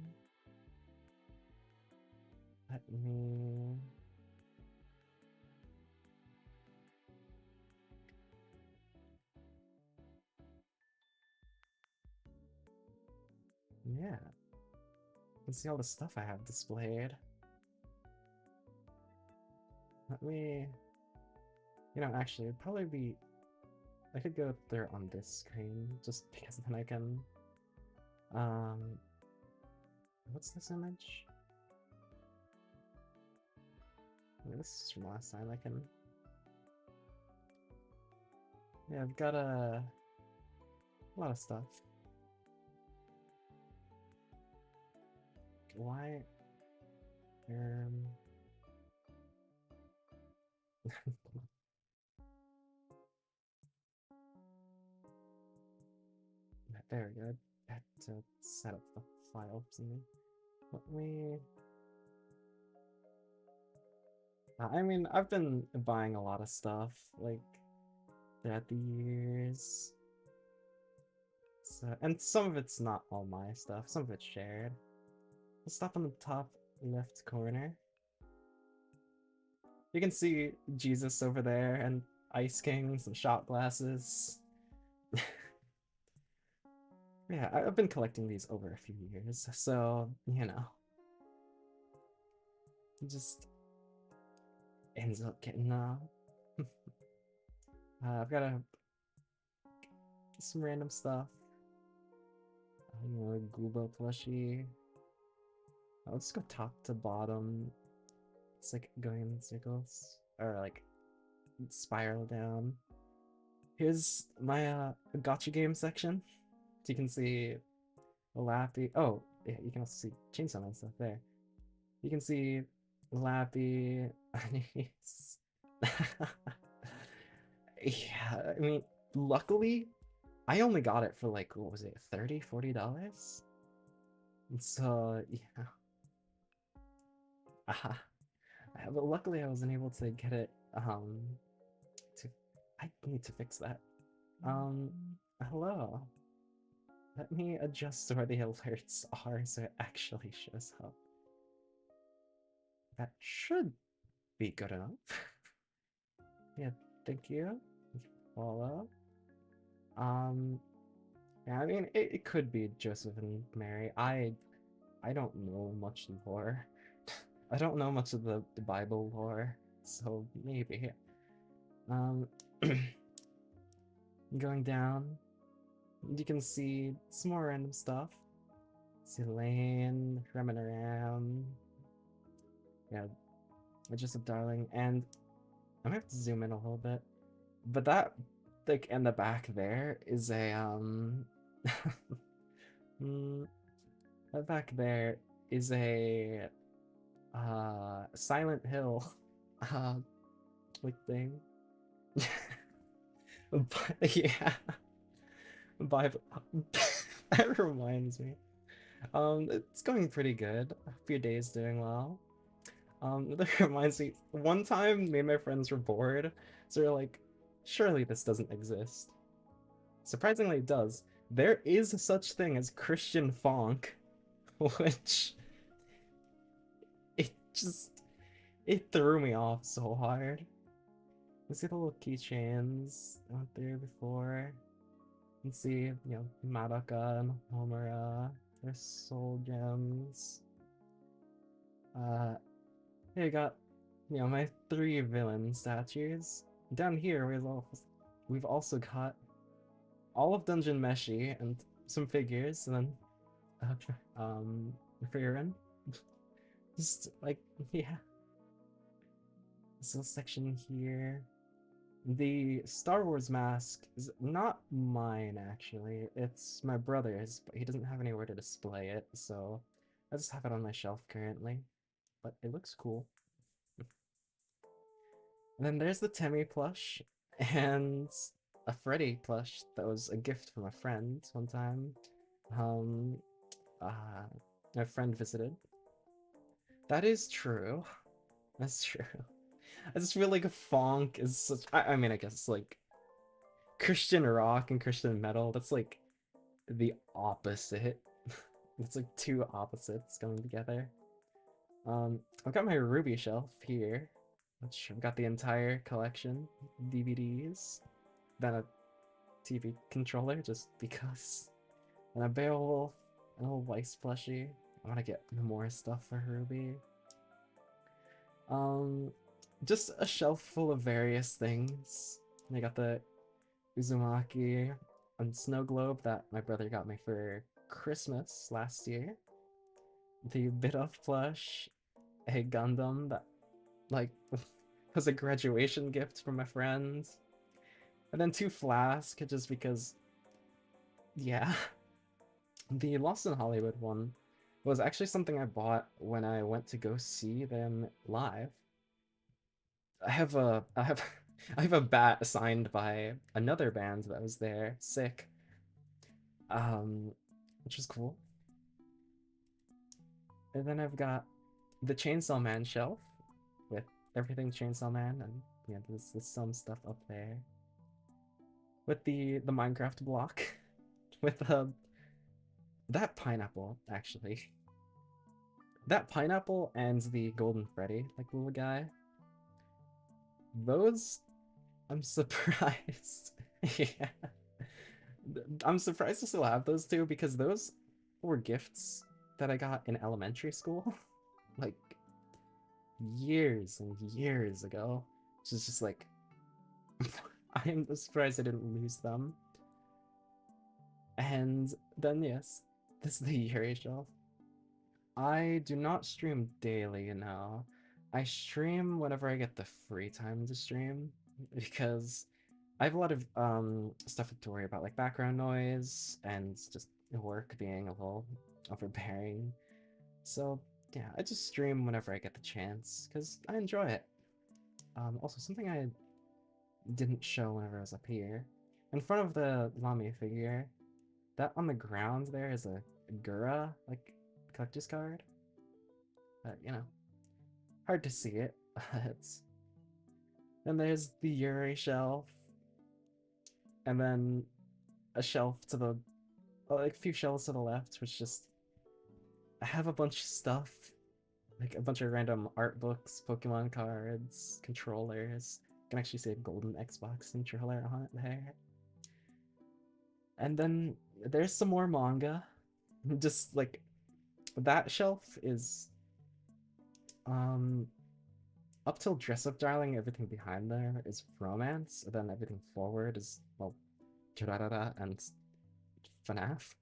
Let me. Yeah. Let's see all the stuff I have displayed. Let me. Actually, it'd probably be. I could go there on this screen just because then I can. Um, what's this image? This is from last time. I can. Yeah, I've got a lot of stuff. Why? Um. There we go. I had to set up the file for me. Let me. I mean, I've been buying a lot of stuff like throughout the years. So, and some of it's not all my stuff. Some of it's shared. Let's stop on the top left corner. You can see Jesus over there and Ice Kings and shot glasses. Yeah, I've been collecting these over a few years, so it just ends up getting I've got some random stuff. Gooba plushie. Let's go top to bottom. It's like going in circles or like spiral down. Here's my gotcha game section. So you can see Lappy. Oh, yeah, you can also see Chainsaw Man stuff there. You can see Lappy. Yeah, I mean, luckily, I only got it for like, what was it, $30, $40? So, yeah. But luckily I wasn't able to get it, to, I need to fix that. Um, Hello. Let me adjust where the alerts are so it actually shows up. That should be good enough. Yeah, thank you. Follow. Um, yeah, I mean, it could be Joseph and Mary. I don't know much lore. I don't know much of the Bible lore, so maybe. Um, Going down, you can see some more random stuff. See Lane running around. Yeah, Joseph Darling, and I'm gonna have to zoom in a little bit. But that, like, in the back there is a, that back there is a Silent Hill uh like thing. But yeah, by that reminds me. It's going pretty good. A few days doing well. That reminds me, one time me and my friends were bored, so we're like, surely this doesn't exist. Surprisingly, it does. There is such thing as Christian funk, which it just it threw me off so hard. You see the little keychains out there before. You see, Madoka and Homura, their soul gems. Uh, Here you got, my three villain statues. Down here, we've also got all of Dungeon Meshi and some figures, and then Frieren. Just like, yeah, this little section here. The Star Wars mask is not mine, actually. It's my brother's, but he doesn't have anywhere to display it, so I just have it on my shelf currently. But it looks cool. And then there's the Temmie plush, and a Freddy plush that was a gift from a friend one time. Um, uh, my friend visited. That is true. That's true. I just feel like funk is such. I mean, I guess like Christian rock and Christian metal. That's like the opposite. It's like two opposites coming together. I've got my Ruby shelf here, which I've got the entire collection, DVDs, then a TV controller just because, and a Beowulf, and a little Weiss plushie. I want to get more stuff for Ruby. Um, just a shelf full of various things. I got the Uzumaki and Snow Globe that my brother got me for Christmas last year. The Bit of plush, a Gundam that like was a graduation gift from a friend, and then two Flask just because, yeah. The Lost in Hollywood one was actually something I bought when I went to go see them live. I have I have a bat signed by another band that was there, Sick, um, which was cool. And then I've got the Chainsaw Man shelf with everything Chainsaw Man, and yeah, there's some stuff up there. With the Minecraft block, with that pineapple actually, that pineapple and the Golden Freddy like little guy. Those, I'm surprised. Yeah, I'm surprised to still have those two because those were gifts that I got in elementary school, like years and years ago. Which is just like, I am surprised I didn't lose them. And then yes, this is the Yuri shelf. I do not stream daily now. I stream whenever I get the free time to stream because I have a lot of stuff to worry about, like background noise and just work being a little overbearing. So yeah, I just stream whenever I get the chance because I enjoy it. Also, something I didn't show whenever I was up here, in front of the Lamy figure, that on the ground there is a Gura like collector's card. Hard to see it. It's Then there's the Yuri shelf, and then a shelf to the like a few shelves to the left, which just I have a bunch of stuff, like a bunch of random art books, Pokemon cards, controllers. You can actually see a golden Xbox controller on it there. And then there's some more manga. Just like that shelf is up till Dress Up Darling, everything behind there is romance, and then everything forward is, well, Durarara and FNAF.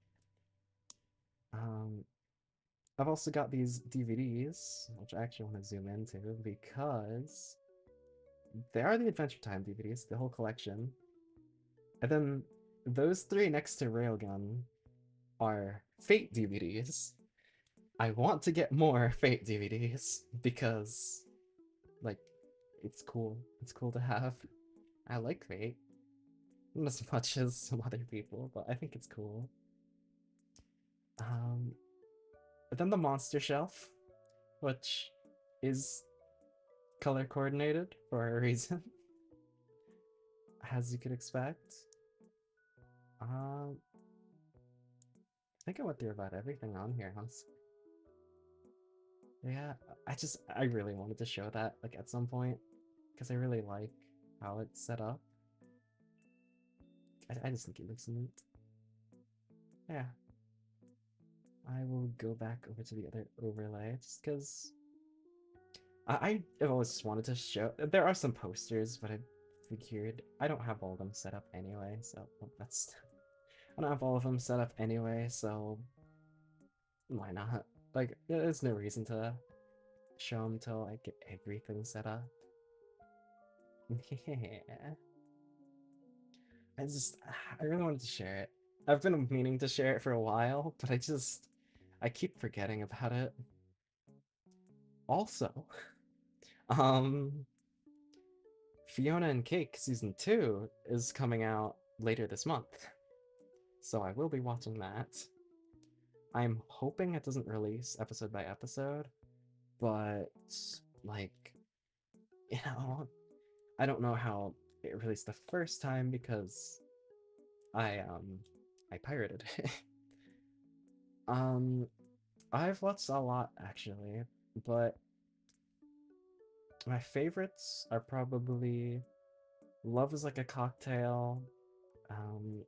Um, I've also got these DVDs, which I actually want to zoom into because they are the Adventure Time DVDs, the whole collection. And then those three next to Railgun are Fate DVDs. I want to get more Fate DVDs because, like, it's cool. It's cool to have. I like Fate. Not as much as some other people, but I think it's cool. Um, but then the monster shelf, which is color coordinated for a reason, as you could expect. I think I went through about everything on here, honestly. Yeah, I really wanted to show that, like, at some point, because I really like how it's set up. I just think it looks neat. Yeah, I will go back over to the other overlay, just because I have always wanted to show. There are some posters, but I figured I don't have all of them set up anyway, so that's. I don't have all of them set up anyway, so why not? Like, there's no reason to show them till I get everything set up. Yeah. I just, I really wanted to share it. I've been meaning to share it for a while, but I keep forgetting about it. Also, um, Fiona and Cake Season 2 is coming out later this month, so I will be watching that. I'm hoping it doesn't release episode by episode, but, like, you know, I don't know how it released the first time because I pirated it. um, I've watched a lot actually, but my favorites are probably Love is Like a Cocktail, um,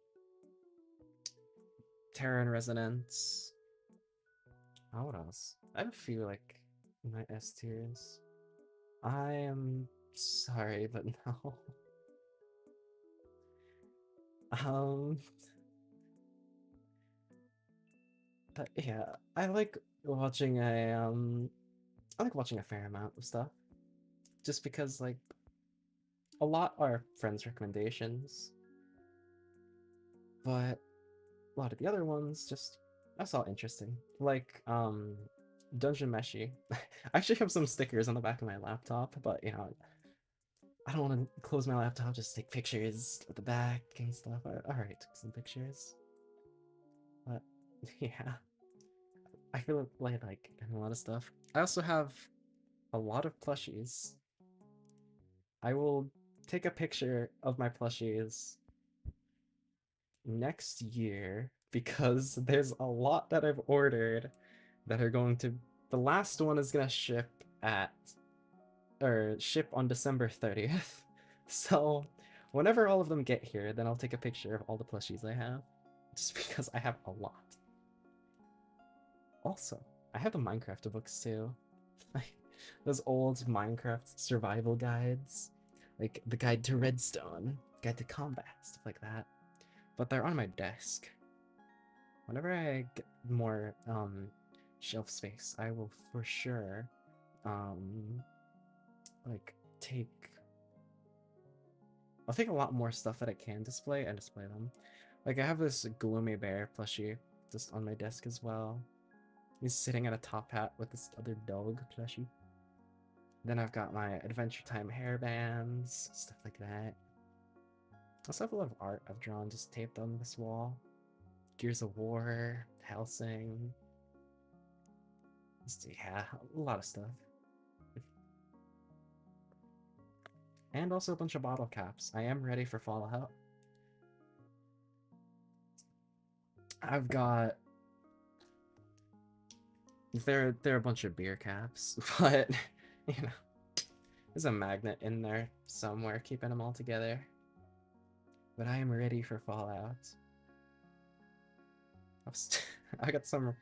Terror in Resonance. Oh, what else? I have a few like my S tiers. I am sorry, but no. Um, but yeah, watching a I like watching a fair amount of stuff just because like a lot are friends' recommendations, but a lot of the other ones just I saw interesting. Like Dungeon Meshi. I actually have some stickers on the back of my laptop, but you know, I don't want to close my laptop, just take pictures at the back and stuff. Alright, took some pictures. But yeah, I feel like getting a lot of stuff. I also have a lot of plushies. I will take a picture of my plushies next year because there's a lot that I've ordered that are going to. The last one is gonna ship on December 30th. So whenever all of them get here, then I'll take a picture of all the plushies I have, just because I have a lot. Also, I have the Minecraft books too. Those old Minecraft survival guides, like the Guide to Redstone, Guide to Combat, stuff like that. But they're on my desk. Whenever I get more shelf space, I will for sure like I'll take a lot more stuff that I can display and display them. Like I have this Gloomy Bear plushie just on my desk as well. He's sitting at a top hat with this other dog plushie. Then I've got my Adventure Time hairbands, stuff like that. I also have a lot of art I've drawn just taped on this wall. Gears of War, Hellsing. Yeah, a lot of stuff. And also a bunch of bottle caps. I am ready for Fallout. I've got... There are a bunch of beer caps, but, you know, there's a magnet in there somewhere keeping them all together. But I am ready for Fallout. I got some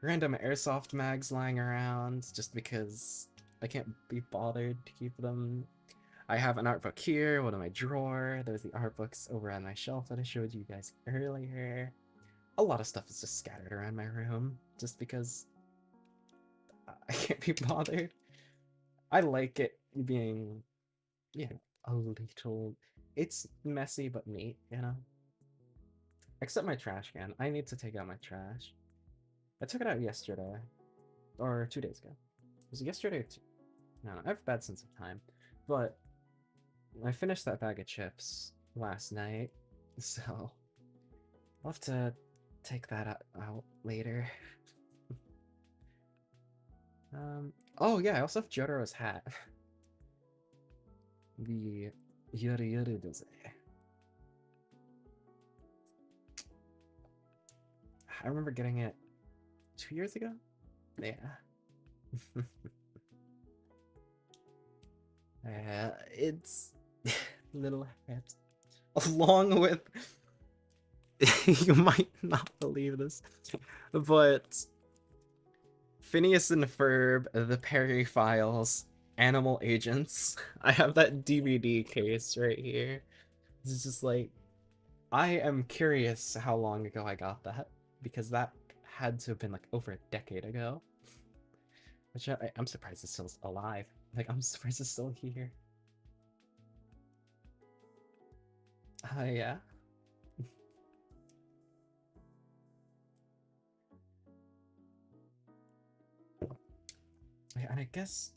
random airsoft mags lying around just because I can't be bothered to keep them. I have an art book here, one in my drawer. There's the art books over on my shelf that I showed you guys earlier. A lot of stuff is just scattered around my room just because I can't be bothered. I like it being, you know, a little... It's messy but neat, you know? Except my trash can. I need to take out my trash. I took it out yesterday. or 2 days ago. Was it yesterday or two? No, I have a bad sense of time. But I finished that bag of chips last night, so I'll have to take that out later. Oh yeah, I also have Jotaro's hat. The Yuri Yuri does. I remember getting it 2 years ago? Yeah. It's little hat. Along with you might not believe this, but Phineas and Ferb, The Perry Files, Animal Agents. I have that DVD case right here. It's just like, I am curious how long ago I got that, because that had to have been like over a decade ago. Which I'm surprised it's still alive. Like, I'm surprised it's still here. Yeah. Yeah, and I guess,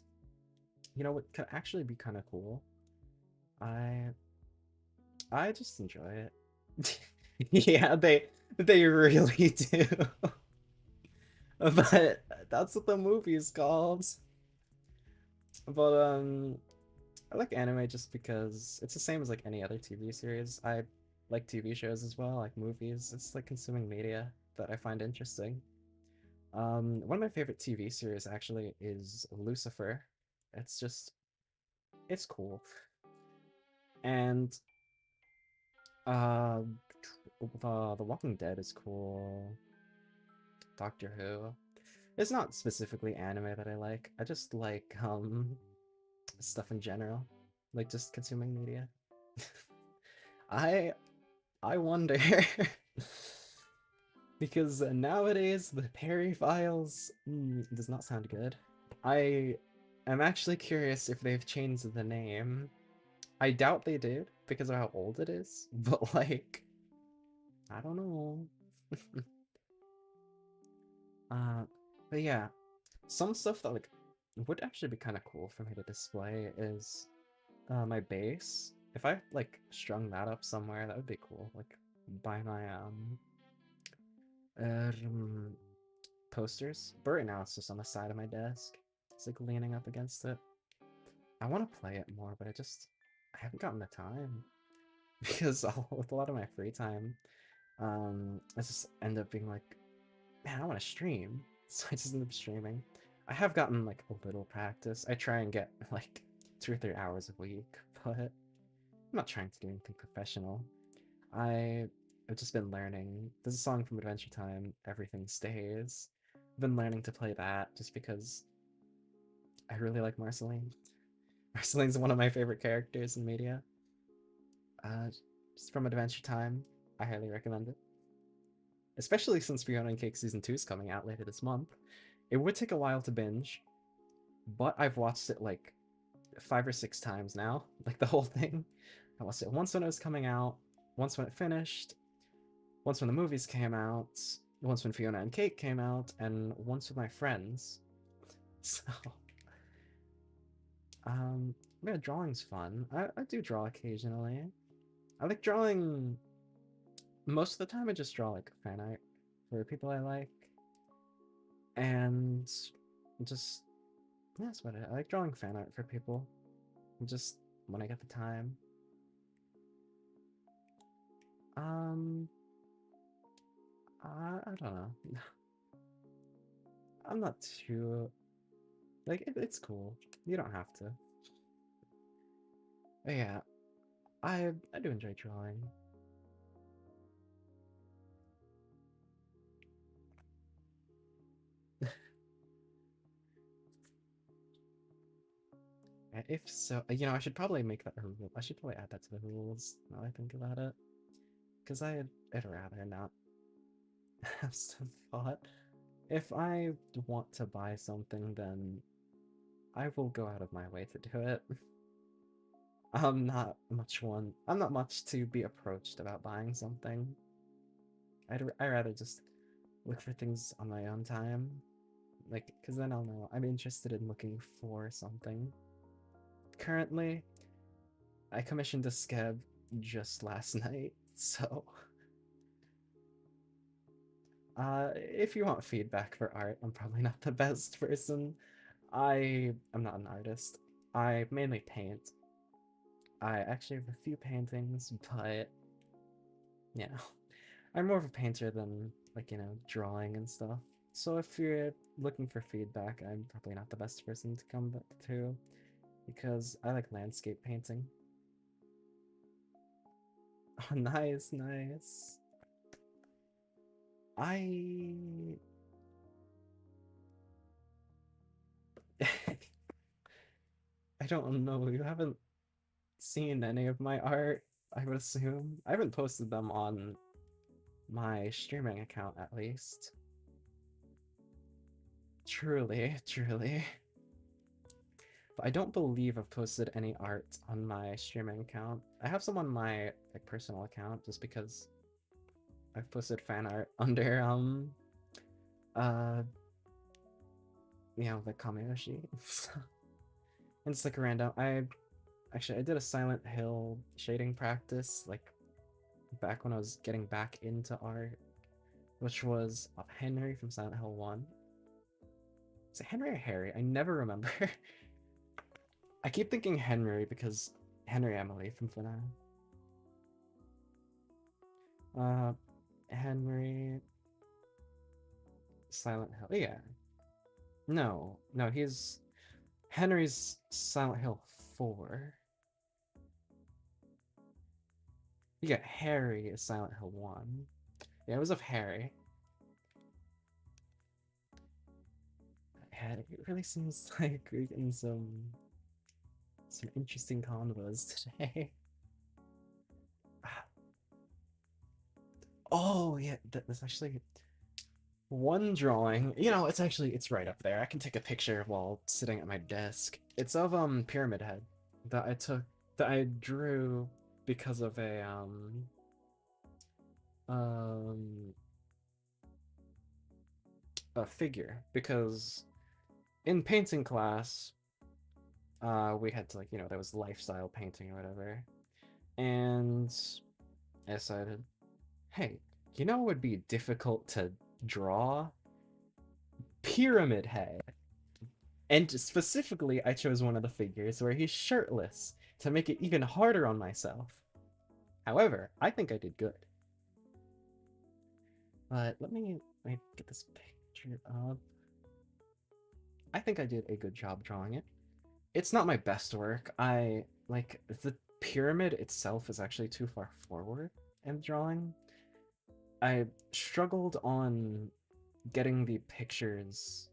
you know what could actually be kind of cool? I I just enjoy it. Yeah, they really do. But that's what the movie's called. But I like anime just because it's the same as like any other TV series. I like TV shows as well, like movies. It's like consuming media that I find interesting. One of my favorite TV series actually is Lucifer. It's just it's cool. And uh The Walking Dead is cool. Doctor Who. It's not specifically anime that I like. I just like stuff in general. Like just consuming media. I I wonder because nowadays the Perry Files does not sound good. I am actually curious if they've changed the name. I doubt they did because of how old it is, but like I don't know. uh but yeah, some stuff that like would actually be kind of cool for me to display is my bass. If I like strung that up somewhere, that would be cool. Like by my um posters. But right now it's just on the side of my desk. It's like leaning up against it. I want to play it more, but I haven't gotten the time because with a lot of my free time, I just end up being like, man, I want to stream, so I just end up streaming. I have gotten like a little practice. I try and get like 2 or 3 hours a week, but I'm not trying to do anything professional. I've just been learning. There's a song from Adventure Time, Everything Stays. I've been learning to play that just because I really like Marceline. Marceline's one of my favorite characters in media. Uh, just from Adventure Time, I highly recommend it. Especially since Fiona and Cake Season 2 is coming out later this month. It would take a while to binge, but I've watched it like 5 or 6 times now, like the whole thing. I watched it once when it was coming out, once when it finished, once when the movies came out, once when Fiona and Cake came out, and once with my friends. So, yeah, drawing's fun. I do draw occasionally. I like drawing. Most of the time, I just draw like fan art for people I like, and just yeah, that's what I like drawing fan art for people. Just when I get the time. Um, I don't know. I'm not too like it's cool. You don't have to. But yeah, I do enjoy drawing. If so, I should probably make that a rule. I should probably add that to the rules now that I think about it. Because I'd rather not have some thought. If I want to buy something, then I will go out of my way to do it. I'm not much to be approached about buying something. I'd rather just look for things on my own time. Like, because then I'll know I'm interested in looking for something. Currently, I commissioned a skeb just last night, so if you want feedback for art, I'm probably not the best person. I am not an artist. I mainly paint. I actually have a few paintings, but you know, I'm more of a painter than like, drawing and stuff. So if you're looking for feedback, I'm probably not the best person to come to because I like landscape painting. Oh, nice, nice. I I don't know. You haven't seen any of my art, I would assume. I haven't posted them on my streaming account at least. Truly, truly. But I don't believe I've posted any art on my streaming account. I have some on my like personal account just because I've posted fan art under uh the Kamiyoshi. And it's like random. I did a Silent Hill shading practice like back when I was getting back into art, which was of Henry from Silent Hill 1. Is it Henry or Harry? I never remember. I keep thinking Henry because Henry Emily from FNAF. Uh, Henry Silent Hill. Yeah. No, no, he's Henry's Silent Hill 4. You got Harry is Silent Hill 1. Yeah, it was of Harry. Yeah, it really seems like we're getting some interesting convos today. Oh yeah, there's actually one drawing. It's right up there. I can take a picture while sitting at my desk. It's of Pyramid Head that I drew because of um a figure because in painting class we had to there was lifestyle painting or whatever, and I decided, hey, what would be difficult to draw? Pyramid Head. And specifically, I chose one of the figures where he's shirtless to make it even harder on myself. However, I think I did good. But let me get this picture up. I think I did a good job drawing it. It's not my best work. The pyramid itself is actually too far forward in the drawing. I struggled on getting the pictures,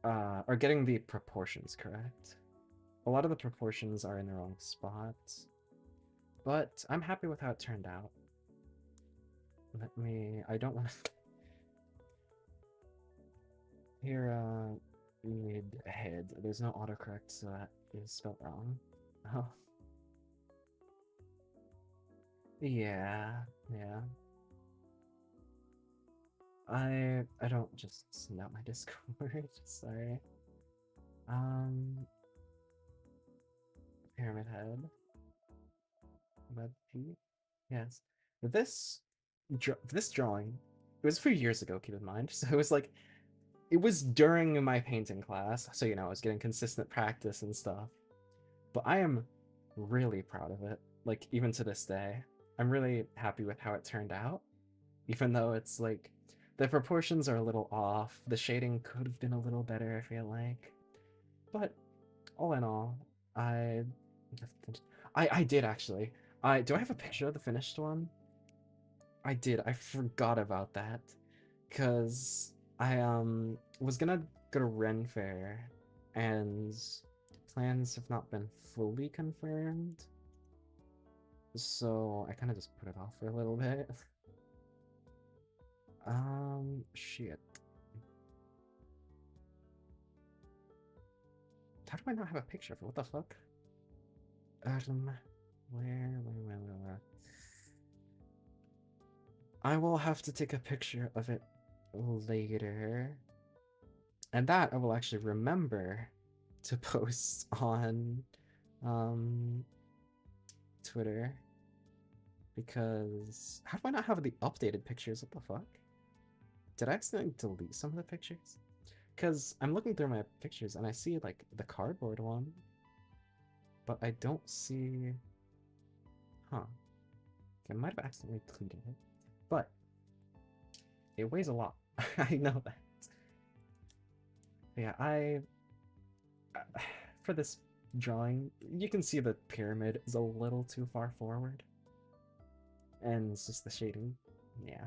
or getting the proportions correct. A lot of the proportions are in the wrong spots, but I'm happy with how it turned out. I don't want to... Here, mid head. There's no autocorrect, so that is spelled wrong. Oh. Yeah, yeah. I don't just send out my Discord, sorry. Pyramid Head. Web P? Yes. This this drawing, it was a few years ago, keep in mind. So it was during my painting class, so I was getting consistent practice and stuff. But I am really proud of it. Like even to this day, I'm really happy with how it turned out. Even though it's like the proportions are a little off, the shading could have been a little better, I feel like. But all in all, I I did actually. Do I have a picture of the finished one? I did. I forgot about that because I was gonna go to Ren Fair, and plans have not been fully confirmed, so I kind of just put it off for a little bit. Shit. How do I not have a picture of it? What the fuck? Where? I will have to take a picture of it later. And that I will actually remember to post on um, Twitter, because how do I not have the updated pictures? What the fuck? Did I accidentally delete some of the pictures? Because I'm looking through my pictures and I see like the cardboard one, but I don't see. Huh. I might have accidentally deleted it, but it weighs a lot. I know that. Yeah, for this drawing, you can see the pyramid is a little too far forward, and it's just the shading. Yeah,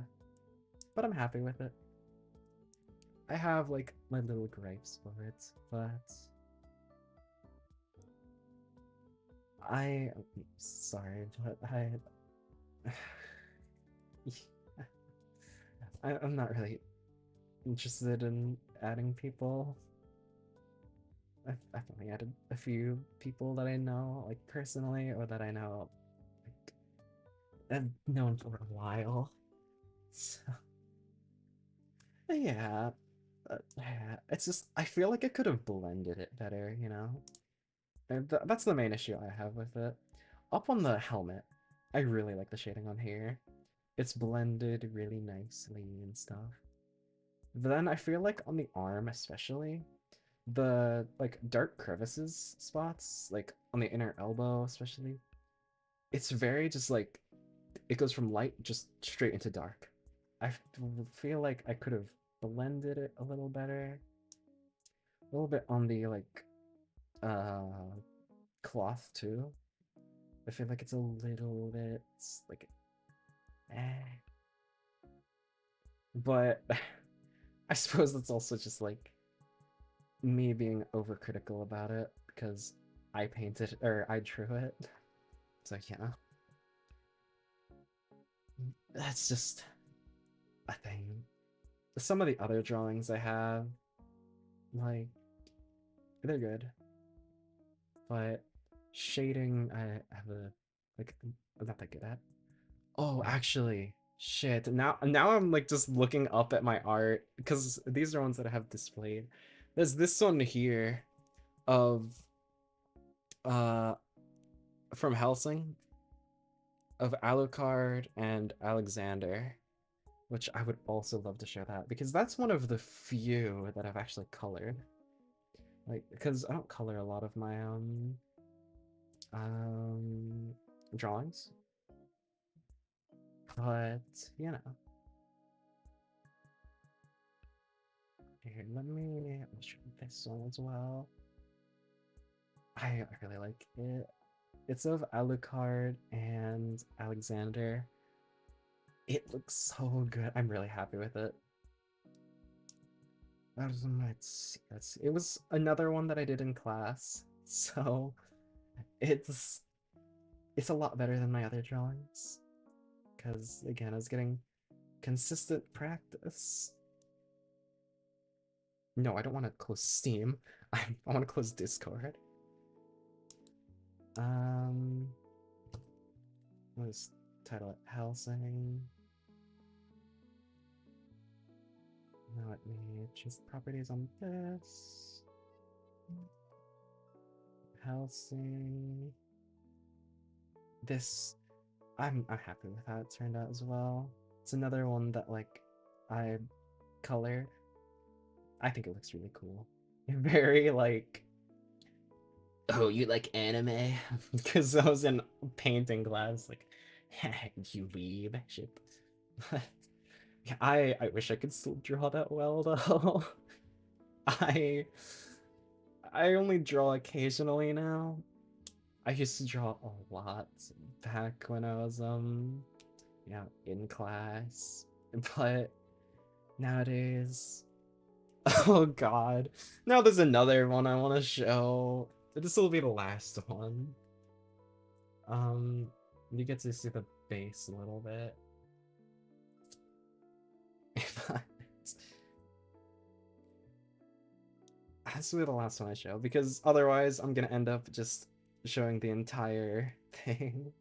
but I'm happy with it. I have like my little gripes for it, but I'm sorry, but I'm not really interested in adding people. I've only added a few people that I know, like personally, or that I know, like, I've known for a while. So, yeah, yeah, it's just I feel like I could have blended it better, you know? And that's the main issue I have with it. Up on the helmet, I really like the shading on here. It's blended really nicely and stuff. But then I feel like on the arm especially, the like dark crevices spots, like on the inner elbow especially, it's very just like it goes from light just straight into dark. Feel like I could have blended it a little better. A little bit on the like uh cloth too. I feel like it's a little bit like eh. But I suppose that's also just like me being overcritical about it because I painted or I drew it. So yeah, that's just a thing. Some of the other drawings I have, like, they're good, but shading I have a like I'm not that good at. Oh, actually, shit. Now I'm like just looking up at my art because these are ones that I have displayed. There's this one here of uh from Helsing of Alucard and Alexander, which I would also love to show that because that's one of the few that I've actually colored. Like, because I don't color a lot of my um drawings, but you know. Here, let me show this one as well. I really like it. It's of Alucard and Alexander. It looks so good. I'm really happy with it. It was another one that I did in class, so it's it's a lot better than my other drawings. Because again, I was getting consistent practice. No, I don't want to close Steam. I want to close Discord. Um, let's title it Helsing. Now let me choose the properties on this. Helsing. This, I'm happy with how it turned out as well. It's another one that like I colored. I think it looks really cool. Very like, oh, you like anime? Because I was in painting class, like, you weeb shit. Yeah, I wish I could still draw that well though. I I only draw occasionally now. I used to draw a lot back when I was yeah, in class. But nowadays, oh god. Now there's another one I want to show. This will be the last one. Um, you get to see the base a little bit. But this will be the last one I show because otherwise I'm gonna end up just showing the entire thing.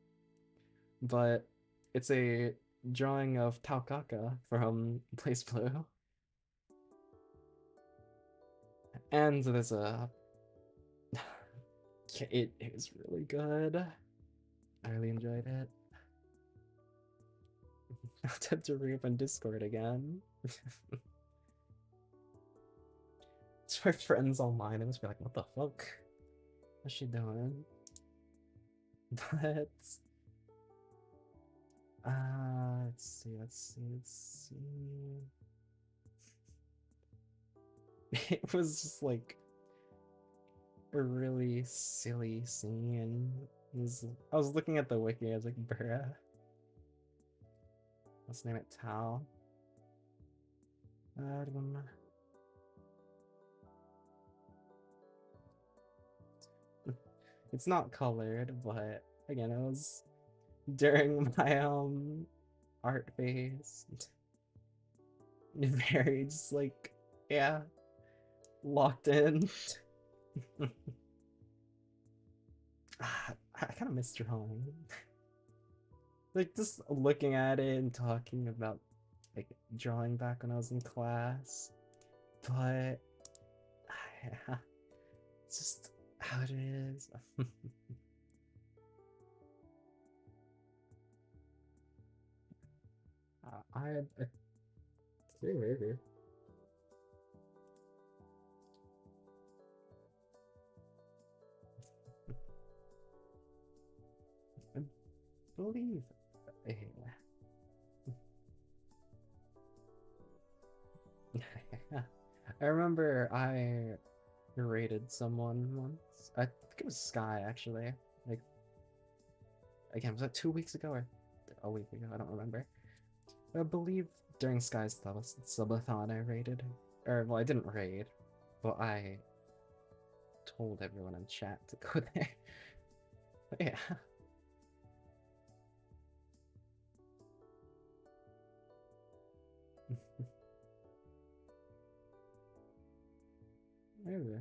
But it's a drawing of Taukaka from Blaze Blue. And there's a it was really good. I really enjoyed it. Now time to reopen Discord again. So my friends online and just be like, what the fuck? What's she doing? But let's see. It was just like a really silly scene. I was looking at the wiki, I was like, bruh. Let's name it Tao. It's not colored, but again, it was during my art phase. Very just like, yeah, locked in. I kind of miss drawing. Like just looking at it and talking about like drawing back when I was in class. But yeah, it's just how it is. I believe. I remember I rated someone once. I think it was Sky actually. Like again, was that 2 weeks ago or a week ago? I don't remember. I believe during Sky's subathon I rated, or well, I didn't raid, but I told everyone in chat to go there. But yeah. Maybe.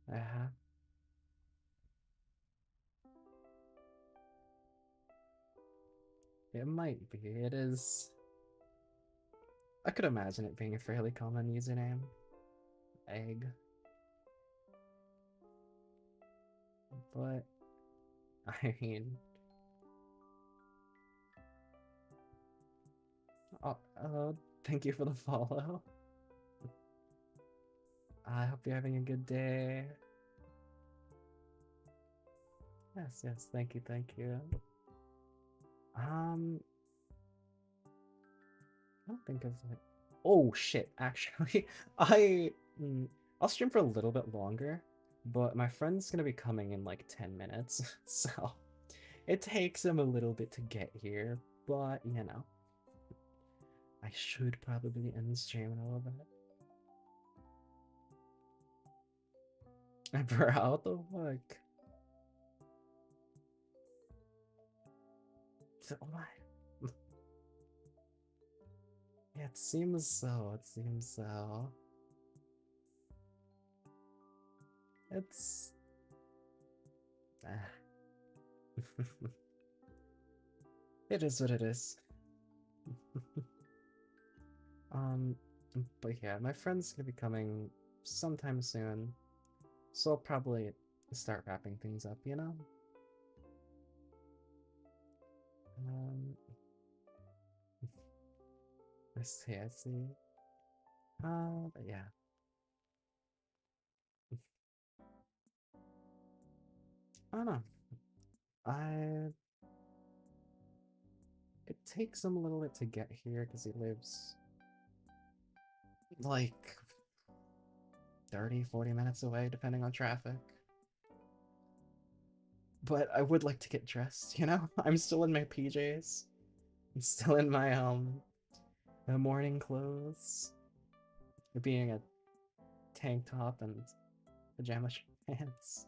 Yeah. It might be. It is. I could imagine it being a fairly common username. Egg. But, I mean. Thank you for the follow. I hope you're having a good day. Yes, thank you, thank you. I don't think of like. Oh shit! Actually, I mm, I'll stream for a little bit longer, but my friend's gonna be coming in like 10 minutes, so it takes him a little bit to get here. But you know, I should probably end the stream in a little bit. Bro, what the fuck? What? Yeah, it seems so. It seems so. It's. It is what it is. Um, but yeah, my friend's gonna be coming sometime soon, so I'll probably start wrapping things up, you know? Um, I see. But yeah. I don't know. I It takes him a little bit to get here because he lives like 30, 40 minutes away, depending on traffic. But I would like to get dressed, you know? I'm still in my PJs. I'm still in my morning clothes. Being a tank top and pajama pants.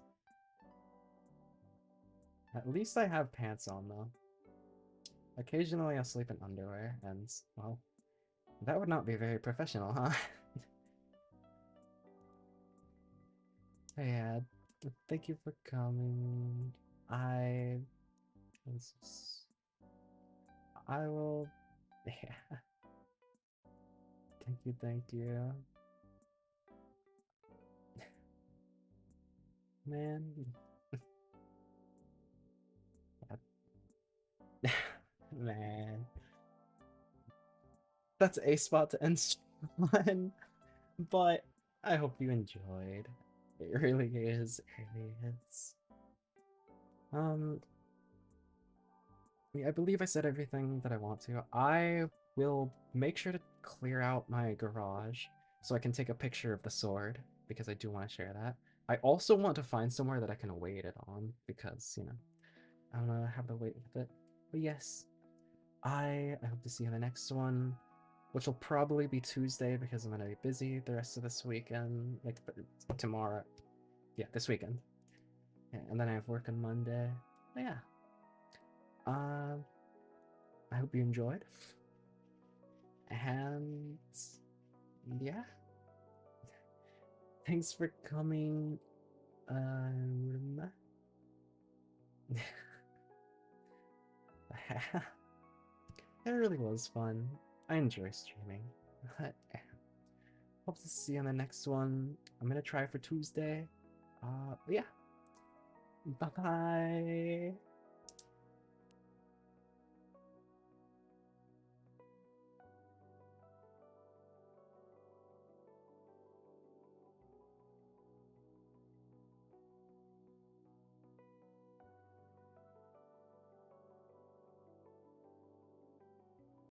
At least I have pants on though. Occasionally I'll sleep in underwear, and well, that would not be very professional, huh? Hey, Ed. Thank you for coming. I I will. Yeah. Thank you, thank you. Man. Man. That's a spot to end stream on, but I hope you enjoyed. It really is. It really is. Um, yeah, I believe I said everything that I want to. I will make sure to clear out my garage so I can take a picture of the sword because I do want to share that. I also want to find somewhere that I can weight it on because, I don't know, have the weight with it. But yes, I hope to see you in the next one, which will probably be Tuesday because I'm gonna be busy the rest of this weekend, like tomorrow. Yeah, this weekend. Yeah, and then I have work on Monday. But yeah. Um, I hope you enjoyed. And yeah, thanks for coming. It really was fun. I enjoy streaming. But hope to see you on the next one. I'm gonna try for Tuesday. But yeah. Bye bye.